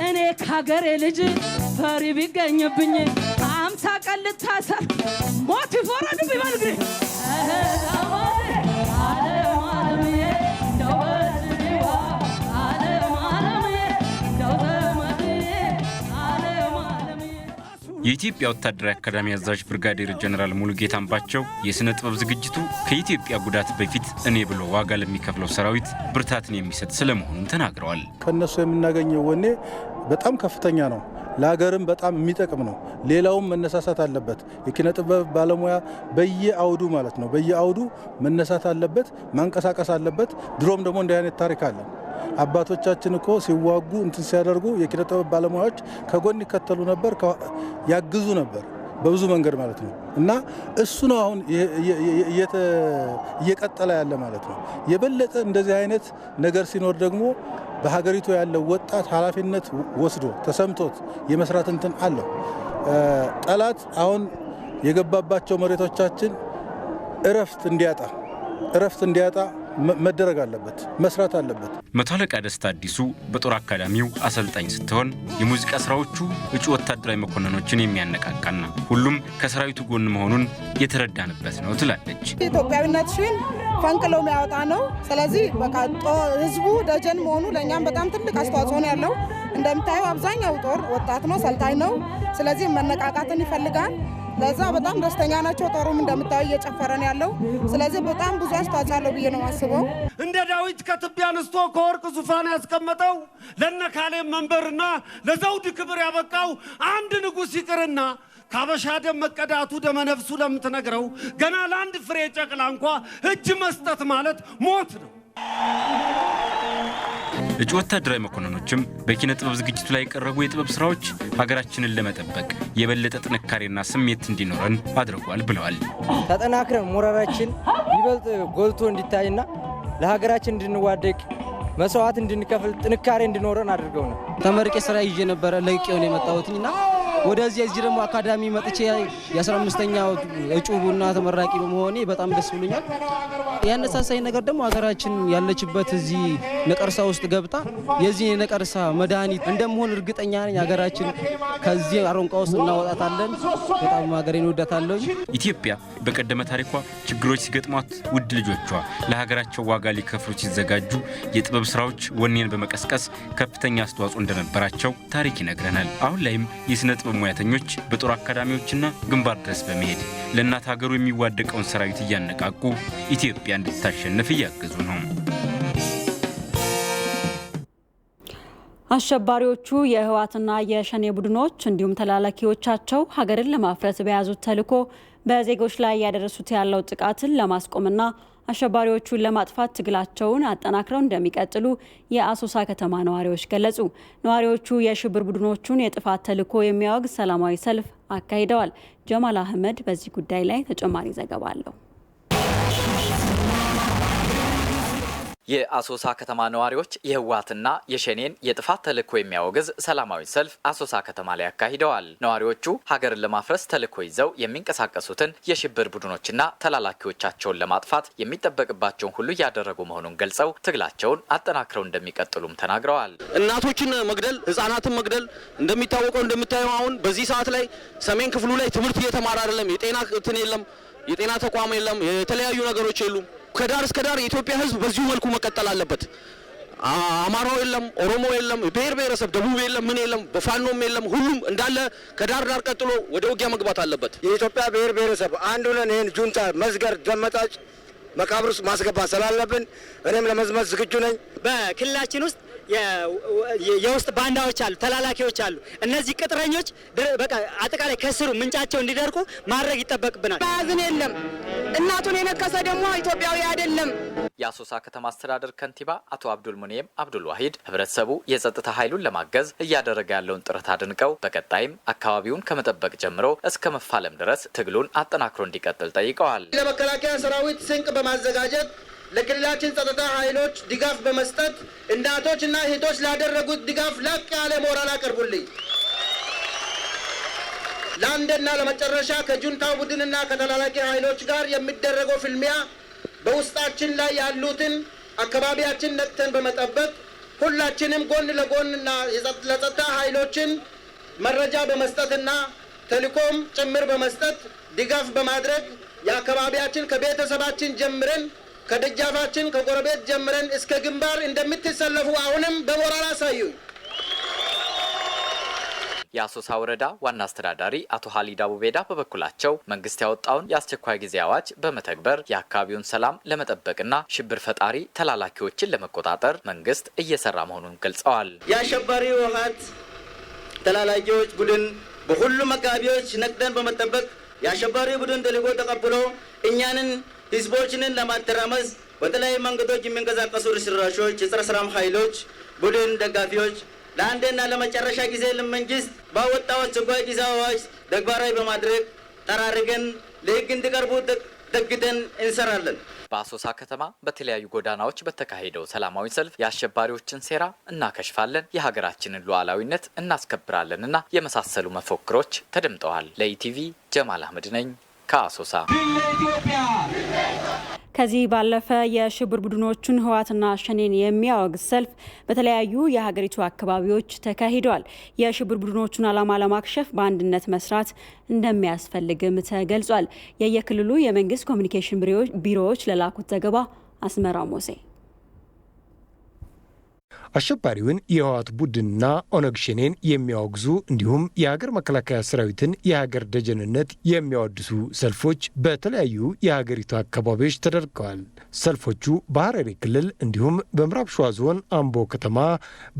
እኔ ከሀገሬ ልጅ ፈሪ ቢገኝብኝ 50 ቀን ልታሰር ሞት ይፈረድ ቢበልግሪ የኢትዮጵያ ወታደራዊ አካዳሚ አዛዥ ብርጋዴር ጀነራል ሙሉጌታ አምባቸው የስነ ጥበብ ዝግጅቱ ከኢትዮጵያ ጉዳት በፊት እኔ ብሎ ዋጋ ለሚከፍለው ሰራዊት ብርታትን የሚሰጥ ስለመሆኑ ተናግረዋል። ከነሱ የምናገኘው ወኔ በጣም ከፍተኛ ነው። ለሀገርም በጣም የሚጠቅም ነው። ሌላውም መነሳሳት አለበት። የኪነ ጥበብ ባለሙያ በየአውዱ ማለት ነው በየአውዱ መነሳት አለበት፣ ማንቀሳቀስ አለበት። ድሮም ደግሞ እንዲህ አይነት ታሪክ አለ። አባቶቻችን እኮ ሲዋጉ እንትን ሲያደርጉ የኪነ ጥበብ ባለሙያዎች ከጎን ይከተሉ ነበር፣ ያግዙ ነበር በብዙ መንገድ ማለት ነው። እና እሱ ነው አሁን እየቀጠለ ያለ ማለት ነው። የበለጠ እንደዚህ አይነት ነገር ሲኖር ደግሞ በሀገሪቱ ያለው ወጣት ኃላፊነት ወስዶ ተሰምቶት የመስራት እንትን አለው። ጠላት አሁን የገባባቸው መሬቶቻችን እረፍት እንዲያጣ መደረግ አለበት፣ መስራት አለበት። መቶ አለቃ ደስታ አዲሱ በጦር አካዳሚው አሰልጣኝ ስትሆን የሙዚቃ ስራዎቹ እጩ ወታደራዊ መኮንኖችን የሚያነቃቃና ሁሉም ከሰራዊቱ ጎን መሆኑን የተረዳንበት ነው ትላለች። ኢትዮጵያዊነትሽን ፈንቅሎ የሚያወጣ ነው። ስለዚህ በቃ ህዝቡ ደጀን መሆኑ ለእኛም በጣም ትልቅ አስተዋጽኦ ነው ያለው። እንደምታየው አብዛኛው ጦር ወጣት ነው፣ ሰልጣኝ ነው። ስለዚህ መነቃቃትን ይፈልጋል። ለዛ በጣም ደስተኛ ናቸው። ጦሩም እንደምታየው እየጨፈረ ነው ያለው። ስለዚህ በጣም ብዙ አስተዋጽኦ አለው ብዬ ነው የማስበው። እንደ ዳዊት ከትቢያ አንስቶ ከወርቅ ዙፋን ያስቀመጠው ለነ ካሌብ መንበርና ለዘውድ ክብር ያበቃው አንድ ንጉሥ ይቅርና ካበሻ ደም መቀዳቱ ደመ ነፍሱ ለምትነግረው ገና ለአንድ ፍሬ ጨቅላ እንኳ እጅ መስጠት ማለት ሞት ነው። እጩ ወታደራዊ መኮንኖችም በኪነ ጥበብ ዝግጅቱ ላይ የቀረቡ የጥበብ ስራዎች ሀገራችንን ለመጠበቅ የበለጠ ጥንካሬና ስሜት እንዲኖረን አድርጓል ብለዋል። ተጠናክረን ሞራላችን ይበልጥ ጎልቶ እንዲታይና ለሀገራችን እንድንዋደቅ መስዋዕት እንድንከፍል ጥንካሬ እንዲኖረን አድርገው ነው። ተመርቄ ስራ ይዤ ነበረ ለቄውን የመጣሁትና ወደዚህ እዚህ ደግሞ አካዳሚ መጥቼ የ15ኛው እጩና ተመራቂ በመሆኔ በጣም ደስ ብሎኛል። ያነሳሳኝ ነገር ደግሞ ሀገራችን ያለችበት እዚህ ነቀርሳ ውስጥ ገብታ የዚህ የነቀርሳ መድኃኒት እንደመሆን እርግጠኛ ነኝ። ሀገራችን ከዚህ አሮንቃ ውስጥ እናወጣታለን። በጣም ሀገሬን ወዳታለሁ። ኢትዮጵያ በቀደመ ታሪኳ ችግሮች ሲገጥሟት ውድ ልጆቿ ለሀገራቸው ዋጋ ሊከፍሉ ሲዘጋጁ የጥበብ ስራዎች ወኔን በመቀስቀስ ከፍተኛ አስተዋጽኦ እንደነበራቸው ታሪክ ይነግረናል። አሁን ላይም የስነ ጥበብ ሙያተኞች በጦር አካዳሚዎችና ግንባር ድረስ በመሄድ ለእናት ሀገሩ የሚዋደቀውን ሰራዊት እያነቃቁ ኢትዮጵያ እንድታሸንፍ እያገዙ ነው። አሸባሪዎቹ የህወሓትና የሸኔ ቡድኖች እንዲሁም ተላላኪዎቻቸው ሀገርን ለማፍረስ በያዙት ተልዕኮ በዜጎች ላይ ያደረሱት ያለው ጥቃትን ለማስቆምና አሸባሪዎቹን ለማጥፋት ትግላቸውን አጠናክረው እንደሚቀጥሉ የአሶሳ ከተማ ነዋሪዎች ገለጹ። ነዋሪዎቹ የሽብር ቡድኖቹን የጥፋት ተልዕኮ የሚያወግዝ ሰላማዊ ሰልፍ አካሂደዋል። ጀማል አህመድ በዚህ ጉዳይ ላይ ተጨማሪ ዘገባ አለው። የአሶሳ ከተማ ነዋሪዎች የህወሓትና የሸኔን የጥፋት ተልዕኮ የሚያወግዝ ሰላማዊ ሰልፍ አሶሳ ከተማ ላይ አካሂደዋል። ነዋሪዎቹ ሀገርን ለማፍረስ ተልዕኮ ይዘው የሚንቀሳቀሱትን የሽብር ቡድኖችና ተላላኪዎቻቸውን ለማጥፋት የሚጠበቅባቸውን ሁሉ እያደረጉ መሆኑን ገልጸው ትግላቸውን አጠናክረው እንደሚቀጥሉም ተናግረዋል። እናቶችን መግደል፣ ህጻናትን መግደል እንደሚታወቀው እንደምታየው አሁን በዚህ ሰዓት ላይ ሰሜን ክፍሉ ላይ ትምህርት እየተማረ አይደለም። የጤና እንትን የለም፣ የጤና ተቋም የለም፣ የተለያዩ ነገሮች የሉም። ከዳር እስከ ዳር የኢትዮጵያ ህዝብ በዚሁ መልኩ መቀጠል አለበት። አማራው የለም፣ ኦሮሞ የለም፣ ብሔር ብሔረሰብ ደቡብ የለም፣ ምን የለም፣ በፋኖም የለም። ሁሉም እንዳለ ከዳር ዳር ቀጥሎ ወደ ውጊያ መግባት አለበት። የኢትዮጵያ ብሔር ብሔረሰብ አንዱ ነን። ይህን ጁንታ መስገር ደመጣጭ መቃብር ውስጥ ማስገባት ስላለብን እኔም ለመዝመት ዝግጁ ነኝ። በክልላችን ውስጥ የውስጥ ባንዳዎች አሉ፣ ተላላኪዎች አሉ። እነዚህ ቅጥረኞች በቃ አጠቃላይ ከስሩ ምንጫቸው እንዲደርቁ ማድረግ ይጠበቅብናል። ባዝን የለም እናቱን የነከሰ ደግሞ ኢትዮጵያዊ አይደለም። የአሶሳ ከተማ አስተዳደር ከንቲባ አቶ አብዱል ሙኒየም አብዱል ዋሂድ ህብረተሰቡ የጸጥታ ኃይሉን ለማገዝ እያደረገ ያለውን ጥረት አድንቀው በቀጣይም አካባቢውን ከመጠበቅ ጀምሮ እስከ መፋለም ድረስ ትግሉን አጠናክሮ እንዲቀጥል ጠይቀዋል። ለመከላከያ ሰራዊት ስንቅ በማዘጋጀት ለክልላችን ጸጥታ ኃይሎች ድጋፍ በመስጠት እናቶችና እህቶች ላደረጉት ድጋፍ ላቅ ያለ ሞራል አቅርቡልኝ። ለአንድና ለመጨረሻ ከጁንታው ቡድንና ከተላላኪ ኃይሎች ጋር የሚደረገው ፍልሚያ በውስጣችን ላይ ያሉትን አካባቢያችን ነቅተን በመጠበቅ ሁላችንም ጎን ለጎንና ለጸጥታ ኃይሎችን መረጃ በመስጠትና ተልዕኮም ጭምር በመስጠት ድጋፍ በማድረግ የአካባቢያችን ከቤተሰባችን ጀምረን ከደጃፋችን ከጎረቤት ጀምረን እስከ ግንባር እንደምትሰለፉ አሁንም በሞራል አሳዩ። የአሶሳ ወረዳ ዋና አስተዳዳሪ አቶ ሀሊድ አቡቤዳ በበኩላቸው መንግስት ያወጣውን የአስቸኳይ ጊዜ አዋጅ በመተግበር የአካባቢውን ሰላም ለመጠበቅና ሽብር ፈጣሪ ተላላኪዎችን ለመቆጣጠር መንግስት እየሰራ መሆኑን ገልጸዋል። የአሸባሪ ህወሓት ተላላኪዎች ቡድን በሁሉም አካባቢዎች ነቅደን በመጠበቅ የአሸባሪ ቡድን ተልዕኮ ተቀብሎ እኛንን ህዝቦችንን ለማተራመስ በተለያዩ መንገዶች የሚንቀሳቀሱ ርዝራዦች፣ የጸረ ሰላም ኃይሎች ቡድን ደጋፊዎች ለአንድና ለመጨረሻ ጊዜ ለመንግስት ባወጣው አስቸኳይ ጊዜ አዋጅ ተግባራዊ በማድረግ ጠራርገን ለህግ እንዲቀርቡ ደግተን እንሰራለን። በአሶሳ ከተማ በተለያዩ ጎዳናዎች በተካሄደው ሰላማዊ ሰልፍ የአሸባሪዎችን ሴራ እናከሽፋለን፣ የሀገራችንን ሉዓላዊነት እናስከብራለንና የመሳሰሉ መፈክሮች ተደምጠዋል። ለኢቲቪ ጀማል አህመድ ነኝ ከአሶሳ። ከዚህ ባለፈ የሽብር ቡድኖቹን ህወሓትና ሸኔን የሚያወግዝ ሰልፍ በተለያዩ የሀገሪቱ አካባቢዎች ተካሂዷል። የሽብር ቡድኖቹን ዓላማ ለማክሸፍ በአንድነት መስራት እንደሚያስፈልግም ተገልጿል። የየክልሉ የመንግስት ኮሚኒኬሽን ቢሮዎች ለላኩት ዘገባ አስመራ ሞሴ። አሸባሪውን የህወሓት ቡድንና ኦነግ ሸኔን የሚያወግዙ እንዲሁም የሀገር መከላከያ ሰራዊትን የሀገር ደጀንነት የሚያወድሱ ሰልፎች በተለያዩ የሀገሪቱ አካባቢዎች ተደርገዋል። ሰልፎቹ በሐረሪ ክልል እንዲሁም በምዕራብ ሸዋ ዞን አምቦ ከተማ፣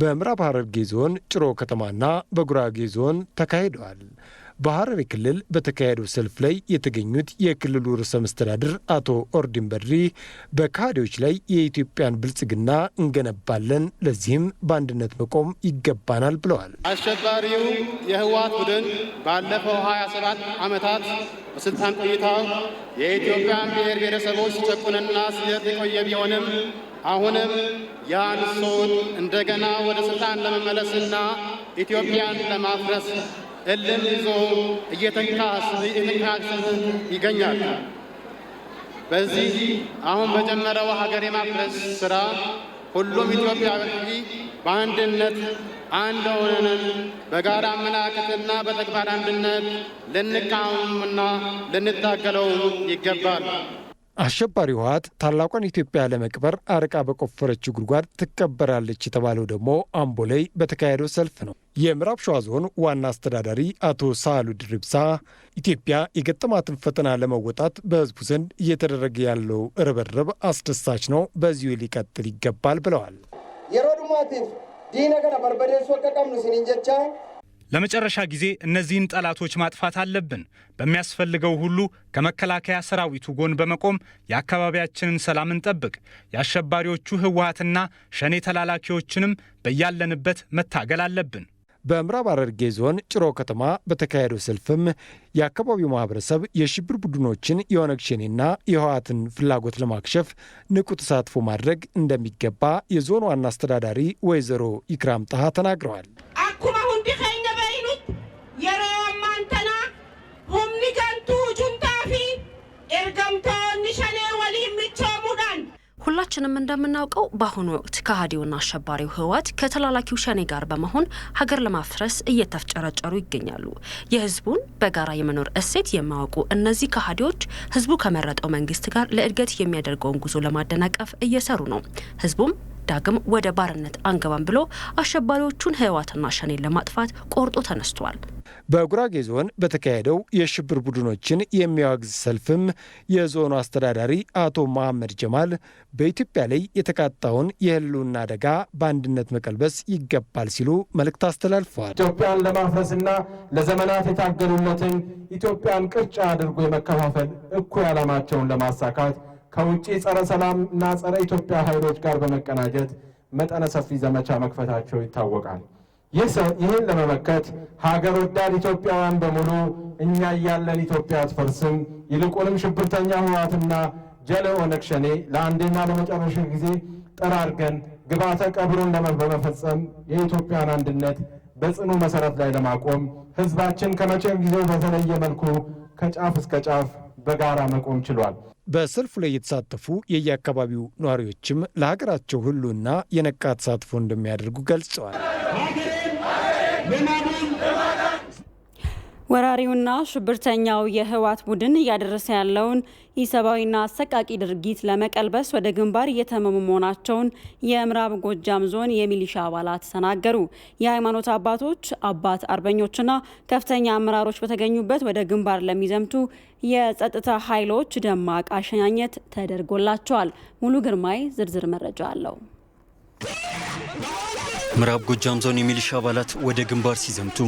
በምዕራብ ሐረርጌ ዞን ጭሮ ከተማና በጉራጌ ዞን ተካሂደዋል። በሐረሪ ክልል በተካሄደው ሰልፍ ላይ የተገኙት የክልሉ ርዕሰ መስተዳድር አቶ ኦርዲን በድሪ በካህዲዎች ላይ የኢትዮጵያን ብልጽግና እንገነባለን፣ ለዚህም በአንድነት መቆም ይገባናል ብለዋል። አሸባሪው የህወሓት ቡድን ባለፈው 27 ዓመታት በስልጣን ቆይታው የኢትዮጵያን ብሔር ብሔረሰቦች ሲጨቁንና ሲዘርፍ የቆየ ቢሆንም አሁንም ያን ሰውን እንደገና ወደ ስልጣን ለመመለስና ኢትዮጵያን ለማፍረስ እልም ይዞ እየተንቀሳቀሰ ይገኛል። በዚህ አሁን በጀመረው ሀገር የማፍረስ ስራ ሁሉም ኢትዮጵያዊ በአንድነት አንድ ሆነን በጋራ አመለካከትና በተግባር አንድነት ልንቃወምና ልንታገለው ይገባል። አሸባሪው ህወሓት ታላቋን ኢትዮጵያ ለመቅበር አርቃ በቆፈረችው ጉድጓድ ትቀበራለች የተባለው ደግሞ አምቦ ላይ በተካሄደው ሰልፍ ነው። የምዕራብ ሸዋ ዞን ዋና አስተዳዳሪ አቶ ሳህሉ ድሪብሳ ኢትዮጵያ የገጠማትን ፈተና ለመወጣት በህዝቡ ዘንድ እየተደረገ ያለው ርብርብ አስደሳች ነው፣ በዚሁ ሊቀጥል ይገባል ብለዋል። የሮድማቲቭ ዲነገና በርበዴስ ወቀቀም ነው ሲንጀቻ ለመጨረሻ ጊዜ እነዚህን ጠላቶች ማጥፋት አለብን። በሚያስፈልገው ሁሉ ከመከላከያ ሰራዊቱ ጎን በመቆም የአካባቢያችንን ሰላም እንጠብቅ። የአሸባሪዎቹ ህወሓትና ሸኔ ተላላኪዎችንም በያለንበት መታገል አለብን። በምዕራብ ሐረርጌ ዞን ጭሮ ከተማ በተካሄደው ሰልፍም የአካባቢው ማህበረሰብ የሽብር ቡድኖችን የኦነግ ሸኔና የህወሓትን ፍላጎት ለማክሸፍ ንቁ ተሳትፎ ማድረግ እንደሚገባ የዞኑ ዋና አስተዳዳሪ ወይዘሮ ኢክራም ጣሃ ተናግረዋል። ሁላችንም እንደምናውቀው በአሁኑ ወቅት ከሃዲውና አሸባሪው ህወሓት ከተላላኪው ሸኔ ጋር በመሆን ሀገር ለማፍረስ እየተፍጨረጨሩ ይገኛሉ። የህዝቡን በጋራ የመኖር እሴት የማያውቁ እነዚህ ከሃዲዎች ህዝቡ ከመረጠው መንግስት ጋር ለእድገት የሚያደርገውን ጉዞ ለማደናቀፍ እየሰሩ ነው። ህዝቡም ዳግም ወደ ባርነት አንገባም ብሎ አሸባሪዎቹን ህወሓትና ሸኔን ለማጥፋት ቆርጦ ተነስቷል። በጉራጌ ዞን በተካሄደው የሽብር ቡድኖችን የሚያወግዝ ሰልፍም የዞኑ አስተዳዳሪ አቶ መሐመድ ጀማል በኢትዮጵያ ላይ የተቃጣውን የህልውና አደጋ በአንድነት መቀልበስ ይገባል ሲሉ መልእክት አስተላልፈዋል። ኢትዮጵያን ለማፍረስና ለዘመናት የታገሉለትን ኢትዮጵያን ቅርጫ አድርጎ የመከፋፈል እኩይ ዓላማቸውን ለማሳካት ከውጭ ጸረ ሰላም እና ጸረ ኢትዮጵያ ኃይሎች ጋር በመቀናጀት መጠነ ሰፊ ዘመቻ መክፈታቸው ይታወቃል። ይህን ለመመከት ሀገር ወዳድ ኢትዮጵያውያን በሙሉ እኛ እያለን ኢትዮጵያ አትፈርስም፣ ይልቁንም ሽብርተኛ ህወሓትና ጀለ ኦነግ ሸኔ ለአንዴና ለመጨረሻ ጊዜ ጠራርገን ግብዓተ ቀብሩን በመፈጸም የኢትዮጵያን አንድነት በጽኑ መሰረት ላይ ለማቆም ህዝባችን ከመቼም ጊዜው በተለየ መልኩ ከጫፍ እስከ ጫፍ በጋራ መቆም ችሏል። በሰልፉ ላይ የተሳተፉ የየአካባቢው ነዋሪዎችም ለሀገራቸው ህልውና የነቃ ተሳትፎ እንደሚያደርጉ ገልጸዋል። ወራሪውና ሽብርተኛው የህወሓት ቡድን እያደረሰ ያለውን ኢሰብአዊና አሰቃቂ ድርጊት ለመቀልበስ ወደ ግንባር እየተመሙ መሆናቸውን የምዕራብ ጎጃም ዞን የሚሊሻ አባላት ተናገሩ። የሃይማኖት አባቶች፣ አባት አርበኞችና ከፍተኛ አመራሮች በተገኙበት ወደ ግንባር ለሚዘምቱ የጸጥታ ኃይሎች ደማቅ አሸኛኘት ተደርጎላቸዋል። ሙሉ ግርማይ ዝርዝር መረጃ አለው። ምዕራብ ጎጃም ዞን የሚሊሻ አባላት ወደ ግንባር ሲዘምቱ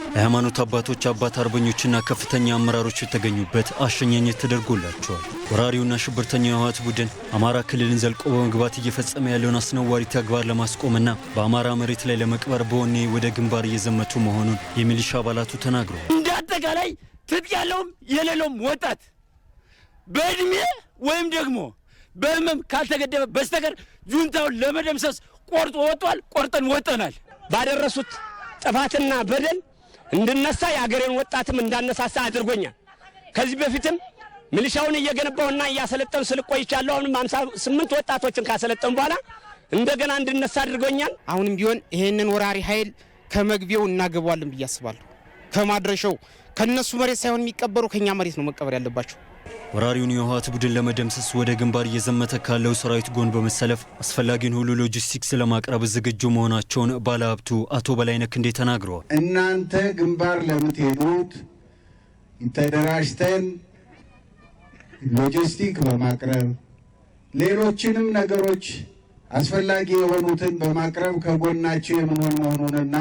የሃይማኖት አባቶች፣ አባት አርበኞችና ከፍተኛ አመራሮች የተገኙበት አሸኛኘት ተደርጎላቸዋል። ወራሪውና ሽብርተኛው የህወሓት ቡድን አማራ ክልልን ዘልቆ በመግባት እየፈጸመ ያለውን አስነዋሪ ተግባር ለማስቆምና በአማራ መሬት ላይ ለመቅበር በወኔ ወደ ግንባር እየዘመቱ መሆኑን የሚሊሻ አባላቱ ተናግረዋል። እንደ አጠቃላይ ትጥቅ ያለውም የሌለውም ወጣት በእድሜ ወይም ደግሞ በህመም ካልተገደበ በስተቀር ጁንታውን ለመደምሰስ ቆርጦ ወጥቷል። ቆርጠን ወጠናል። ባደረሱት ጥፋትና በደል እንድነሳ የአገሬን ወጣትም እንዳነሳሳ አድርጎኛል። ከዚህ በፊትም ሚሊሻውን እየገነባውና እያሰለጠን ስልቆይቻለሁ። አሁንም 58 ወጣቶችን ካሰለጠን በኋላ እንደገና እንድነሳ አድርጎኛል። አሁንም ቢሆን ይሄንን ወራሪ ኃይል ከመግቢያው እናገባዋለን ብዬ አስባለሁ። ከማድረሻው ከነሱ መሬት ሳይሆን የሚቀበሩ ከኛ መሬት ነው መቀበር ያለባቸው። ወራሪውን የህወሓት ቡድን ለመደምሰስ ወደ ግንባር እየዘመተ ካለው ሰራዊት ጎን በመሰለፍ አስፈላጊውን ሁሉ ሎጂስቲክስ ለማቅረብ ዝግጁ መሆናቸውን ባለሀብቱ አቶ በላይነህ ክንዴ ተናግረዋል። እናንተ ግንባር ለምትሄዱት ተደራጅተን ሎጂስቲክ በማቅረብ ሌሎችንም ነገሮች አስፈላጊ የሆኑትን በማቅረብ ከጎናችሁ የምንሆን መሆኑንና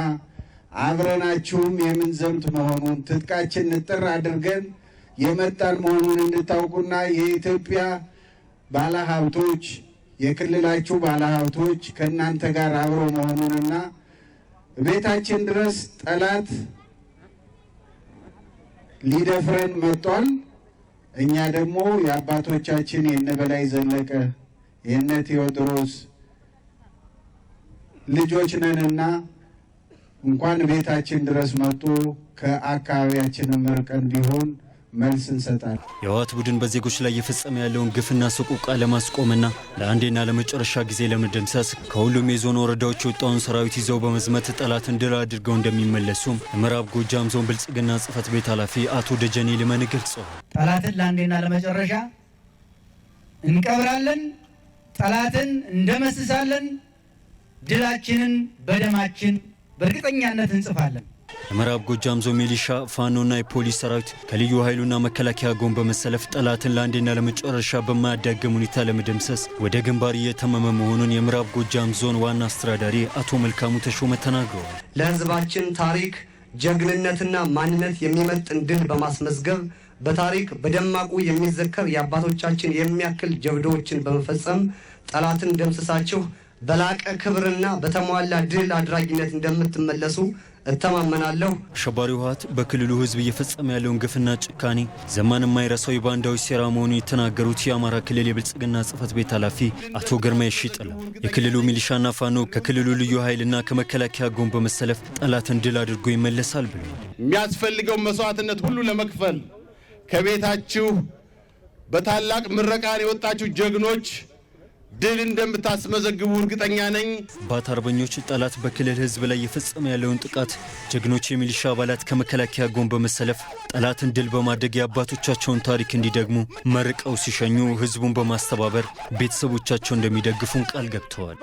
አብረናችሁም የምንዘምት መሆኑን ትጥቃችን ንጥር አድርገን የመጣን መሆኑን እንድታውቁና የኢትዮጵያ ባለሀብቶች የክልላችሁ ባለሀብቶች ከእናንተ ጋር አብሮ መሆኑንና ቤታችን ድረስ ጠላት ሊደፍረን መጥቷል። እኛ ደግሞ የአባቶቻችን የነ በላይ ዘለቀ የነ ቴዎድሮስ ልጆች ነንና እንኳን ቤታችን ድረስ መጥቶ ከአካባቢያችን መርቀን ቢሆን መልስ እንሰጣለን። የህወሓት ቡድን በዜጎች ላይ የፈጸመ ያለውን ግፍና ሰቆቃ ለማስቆምና ለአንዴና ለመጨረሻ ጊዜ ለመደምሰስ ከሁሉም የዞን ወረዳዎች የወጣውን ሰራዊት ይዘው በመዝመት ጠላትን ድል አድርገው እንደሚመለሱም የምዕራብ ጎጃም ዞን ብልጽግና ጽሕፈት ቤት ኃላፊ አቶ ደጀኔ ልመን ገልጸዋል። ጠላትን ለአንዴና ለመጨረሻ እንቀብራለን፣ ጠላትን እንደመስሳለን፣ ድላችንን በደማችን በእርግጠኛነት እንጽፋለን። የምዕራብ ጎጃም ዞን ሚሊሻ ፋኖና የፖሊስ ሰራዊት ከልዩ ኃይሉና መከላከያ ጎን በመሰለፍ ጠላትን ለአንዴና ለመጨረሻ በማያዳግም ሁኔታ ለመደምሰስ ወደ ግንባር እየተመመ መሆኑን የምዕራብ ጎጃም ዞን ዋና አስተዳዳሪ አቶ መልካሙ ተሾመ ተናግረዋል። ለህዝባችን ታሪክ ጀግንነትና ማንነት የሚመጥን ድል በማስመዝገብ በታሪክ በደማቁ የሚዘከር የአባቶቻችን የሚያክል ጀብዶዎችን በመፈጸም ጠላትን ደምስሳችሁ በላቀ ክብርና በተሟላ ድል አድራጊነት እንደምትመለሱ እተማመናለሁ። አሸባሪው ህወሓት በክልሉ ህዝብ እየፈጸመ ያለውን ግፍና ጭካኔ ዘመን የማይረሳው የባንዳዎች ሴራ መሆኑን የተናገሩት የአማራ ክልል የብልጽግና ጽሕፈት ቤት ኃላፊ አቶ ግርማይ ሽጥላ የክልሉ ሚሊሻና ፋኖ ከክልሉ ልዩ ኃይልና ከመከላከያ ጎን በመሰለፍ ጠላትን ድል አድርጎ ይመለሳል ብለዋል። የሚያስፈልገው መስዋዕትነት ሁሉ ለመክፈል ከቤታችሁ በታላቅ ምረቃን የወጣችሁ ጀግኖች ድል እንደምታስመዘግቡ እርግጠኛ ነኝ። ባት አርበኞች ጠላት በክልል ህዝብ ላይ የፈጸመ ያለውን ጥቃት ጀግኖች የሚሊሻ አባላት ከመከላከያ ጎን በመሰለፍ ጠላትን ድል በማድረግ የአባቶቻቸውን ታሪክ እንዲደግሙ መርቀው ሲሸኙ ህዝቡን በማስተባበር ቤተሰቦቻቸው እንደሚደግፉን ቃል ገብተዋል።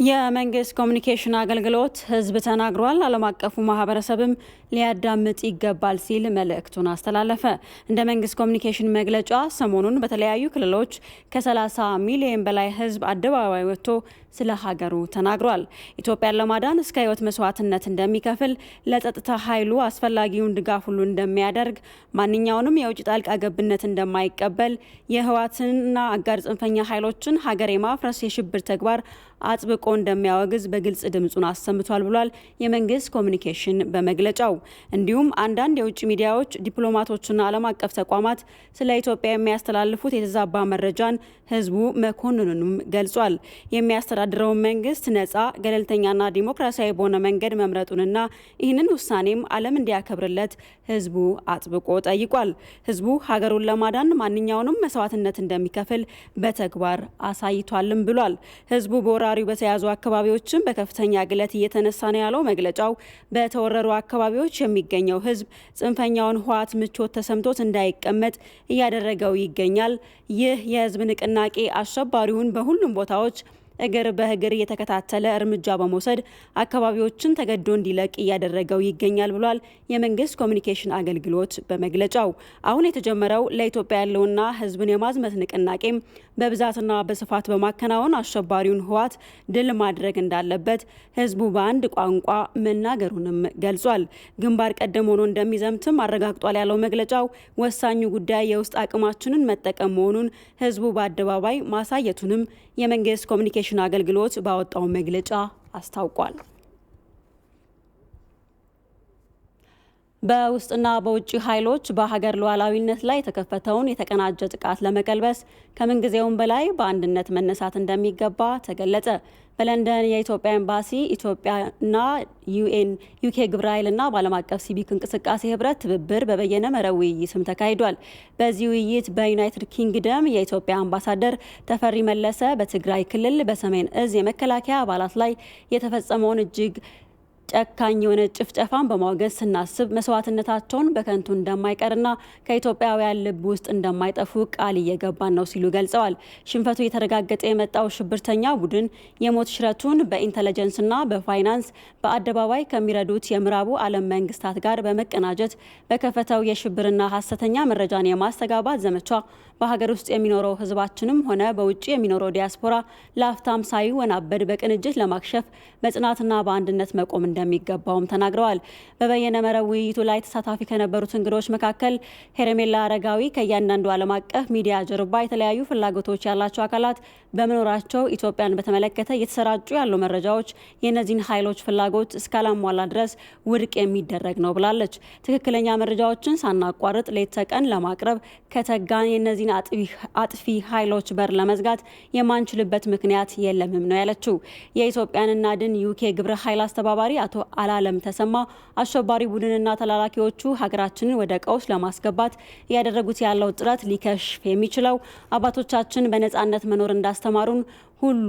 የመንግስት ኮሚኒኬሽን አገልግሎት ህዝብ ተናግሯል፣ ዓለም አቀፉ ማህበረሰብም ሊያዳምጥ ይገባል ሲል መልእክቱን አስተላለፈ። እንደ መንግስት ኮሚኒኬሽን መግለጫ ሰሞኑን በተለያዩ ክልሎች ከ30 ሚሊዮን በላይ ህዝብ አደባባይ ወጥቶ ስለ ሀገሩ ተናግሯል። ኢትዮጵያን ለማዳን እስከ ህይወት መስዋዕትነት እንደሚከፍል፣ ለጸጥታ ኃይሉ አስፈላጊውን ድጋፍ ሁሉ እንደሚያደርግ፣ ማንኛውንም የውጭ ጣልቃ ገብነት እንደማይቀበል፣ የህወሓትንና አጋር ጽንፈኛ ኃይሎችን ሀገር የማፍረስ የሽብር ተግባር አጥብቆ እንደሚያወግዝ በግልጽ ድምጹን አሰምቷል ብሏል የመንግስት ኮሚኒኬሽን በመግለጫው። እንዲሁም አንዳንድ የውጭ ሚዲያዎች፣ ዲፕሎማቶችና ዓለም አቀፍ ተቋማት ስለ ኢትዮጵያ የሚያስተላልፉት የተዛባ መረጃን ህዝቡ መኮንኑንም ገልጿል። የሚያስተዳድረውን መንግስት ነጻ ገለልተኛና ዲሞክራሲያዊ በሆነ መንገድ መምረጡንና ይህንን ውሳኔም ዓለም እንዲያከብርለት ህዝቡ አጥብቆ ጠይቋል። ህዝቡ ሀገሩን ለማዳን ማንኛውንም መስዋዕትነት እንደሚከፍል በተግባር አሳይቷልም ብሏል። ህዝቡ በወራሪው በተያዙ አካባቢዎችም በከፍተኛ ግለት እየተነሳ ነው ያለው መግለጫው በተወረሩ አካባቢዎች የሚገኘው ህዝብ ጽንፈኛውን ህወሓት ምቾት ተሰምቶት እንዳይቀመጥ እያደረገው ይገኛል። ይህ የህዝብ ንቅናቄ አሸባሪውን በሁሉም ቦታዎች እግር በእግር እየተከታተለ እርምጃ በመውሰድ አካባቢዎችን ተገዶ እንዲለቅ እያደረገው ይገኛል ብሏል የመንግስት ኮሚኒኬሽን አገልግሎት በመግለጫው። አሁን የተጀመረው ለኢትዮጵያ ያለውና ህዝብን የማዝመት ንቅናቄም በብዛትና በስፋት በማከናወን አሸባሪውን ህወሓት ድል ማድረግ እንዳለበት ህዝቡ በአንድ ቋንቋ መናገሩንም ገልጿል። ግንባር ቀደም ሆኖ እንደሚዘምትም አረጋግጧል ያለው መግለጫው ወሳኙ ጉዳይ የውስጥ አቅማችንን መጠቀም መሆኑን ህዝቡ በአደባባይ ማሳየቱንም የመንግስት ኮሚኒኬሽን አገልግሎት ባወጣው መግለጫ አስታውቋል። በውስጥና በውጭ ኃይሎች በሀገር ሉዓላዊነት ላይ የተከፈተውን የተቀናጀ ጥቃት ለመቀልበስ ከምንጊዜውም በላይ በአንድነት መነሳት እንደሚገባ ተገለጸ። በለንደን የኢትዮጵያ ኤምባሲ ኢትዮጵያና ዩኬ ግብረ ኃይልና በዓለም አቀፍ ሲቪክ እንቅስቃሴ ህብረት ትብብር በበየነ መረብ ውይይትም ተካሂዷል። በዚህ ውይይት በዩናይትድ ኪንግደም የኢትዮጵያ አምባሳደር ተፈሪ መለሰ በትግራይ ክልል በሰሜን እዝ የመከላከያ አባላት ላይ የተፈጸመውን እጅግ ጨካኝ የሆነ ጭፍጨፋን በማውገዝ ስናስብ መስዋዕትነታቸውን በከንቱ እንደማይቀርና ከኢትዮጵያውያን ልብ ውስጥ እንደማይጠፉ ቃል እየገባን ነው ሲሉ ገልጸዋል። ሽንፈቱ የተረጋገጠ የመጣው ሽብርተኛ ቡድን የሞት ሽረቱን በኢንተለጀንስና በፋይናንስ በአደባባይ ከሚረዱት የምዕራቡ ዓለም መንግስታት ጋር በመቀናጀት በከፈተው የሽብርና ሀሰተኛ መረጃን የማስተጋባት ዘመቻ በሀገር ውስጥ የሚኖረው ህዝባችንም ሆነ በውጭ የሚኖረው ዲያስፖራ ላፍታም ሳይወናበድ በቅንጅት ለማክሸፍ በጽናትና በአንድነት መቆም እንደሚገባውም ተናግረዋል። በበየነ መረብ ውይይቱ ላይ ተሳታፊ ከነበሩት እንግዶች መካከል ሄረሜላ አረጋዊ ከእያንዳንዱ ዓለም አቀፍ ሚዲያ ጀርባ የተለያዩ ፍላጎቶች ያላቸው አካላት በመኖራቸው ኢትዮጵያን በተመለከተ እየተሰራጩ ያሉ መረጃዎች የእነዚህን ኃይሎች ፍላጎት እስካላሟላ ድረስ ውድቅ የሚደረግ ነው ብላለች። ትክክለኛ መረጃዎችን ሳናቋርጥ ሌት ተቀን ለማቅረብ ከተጋን የእነዚህን አጥፊ ኃይሎች በር ለመዝጋት የማንችልበት ምክንያት የለምም ነው ያለችው። የኢትዮጵያን እናድን ዩኬ ግብረ ኃይል አስተባባሪ አቶ አላለም ተሰማ አሸባሪ ቡድንና ተላላኪዎቹ ሀገራችንን ወደ ቀውስ ለማስገባት እያደረጉት ያለው ጥረት ሊከሽፍ የሚችለው አባቶቻችን በነጻነት መኖር እንዳስተማሩን ሁሉ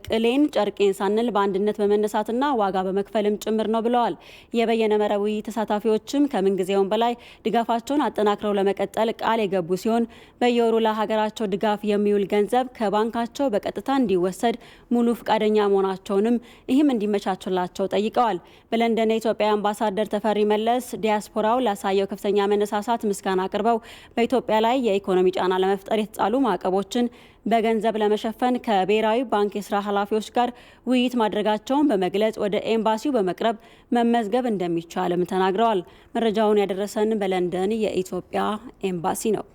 ቅሌን ጨርቄን ሳንል በአንድነት በመነሳትና ዋጋ በመክፈልም ጭምር ነው ብለዋል። የበየነ መረብ ውይይት ተሳታፊዎችም ከምንጊዜውም በላይ ድጋፋቸውን አጠናክረው ለመቀጠል ቃል የገቡ ሲሆን በየወሩ ለሀገራቸው ድጋፍ የሚውል ገንዘብ ከባንካቸው በቀጥታ እንዲወሰድ ሙሉ ፈቃደኛ መሆናቸውንም ይህም እንዲመቻችላቸው ጠይቀዋል። በለንደን የኢትዮጵያ አምባሳደር ተፈሪ መለስ ዲያስፖራው ላሳየው ከፍተኛ መነሳሳት ምስጋና አቅርበው በኢትዮጵያ ላይ የኢኮኖሚ ጫና ለመፍጠር የተጣሉ ማዕቀቦችን በገንዘብ ለመሸፈን ከብሔራዊ ባንክ የስራ ኃላፊዎች ጋር ውይይት ማድረጋቸውን በመግለጽ ወደ ኤምባሲው በመቅረብ መመዝገብ እንደሚቻልም ተናግረዋል። መረጃውን ያደረሰን በለንደን የኢትዮጵያ ኤምባሲ ነው።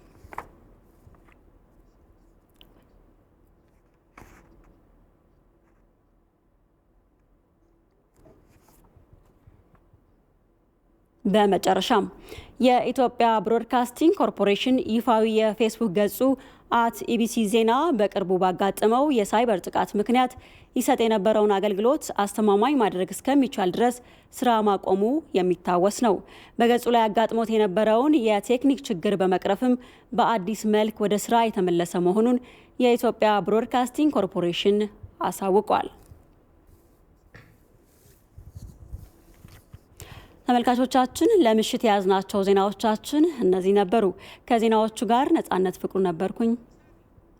በመጨረሻም የኢትዮጵያ ብሮድካስቲንግ ኮርፖሬሽን ይፋዊ የፌስቡክ ገጹ @ኢቢሲ ዜና በቅርቡ ባጋጠመው የሳይበር ጥቃት ምክንያት ይሰጥ የነበረውን አገልግሎት አስተማማኝ ማድረግ እስከሚቻል ድረስ ስራ ማቆሙ የሚታወስ ነው። በገጹ ላይ አጋጥሞት የነበረውን የቴክኒክ ችግር በመቅረፍም በአዲስ መልክ ወደ ስራ የተመለሰ መሆኑን የኢትዮጵያ ብሮድካስቲንግ ኮርፖሬሽን አሳውቋል። ተመልካቾቻችን ለምሽት የያዝናቸው ዜናዎቻችን እነዚህ ነበሩ። ከዜናዎቹ ጋር ነጻነት ፍቅሩ ነበርኩኝ።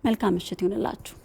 መልካም ምሽት ይሁንላችሁ።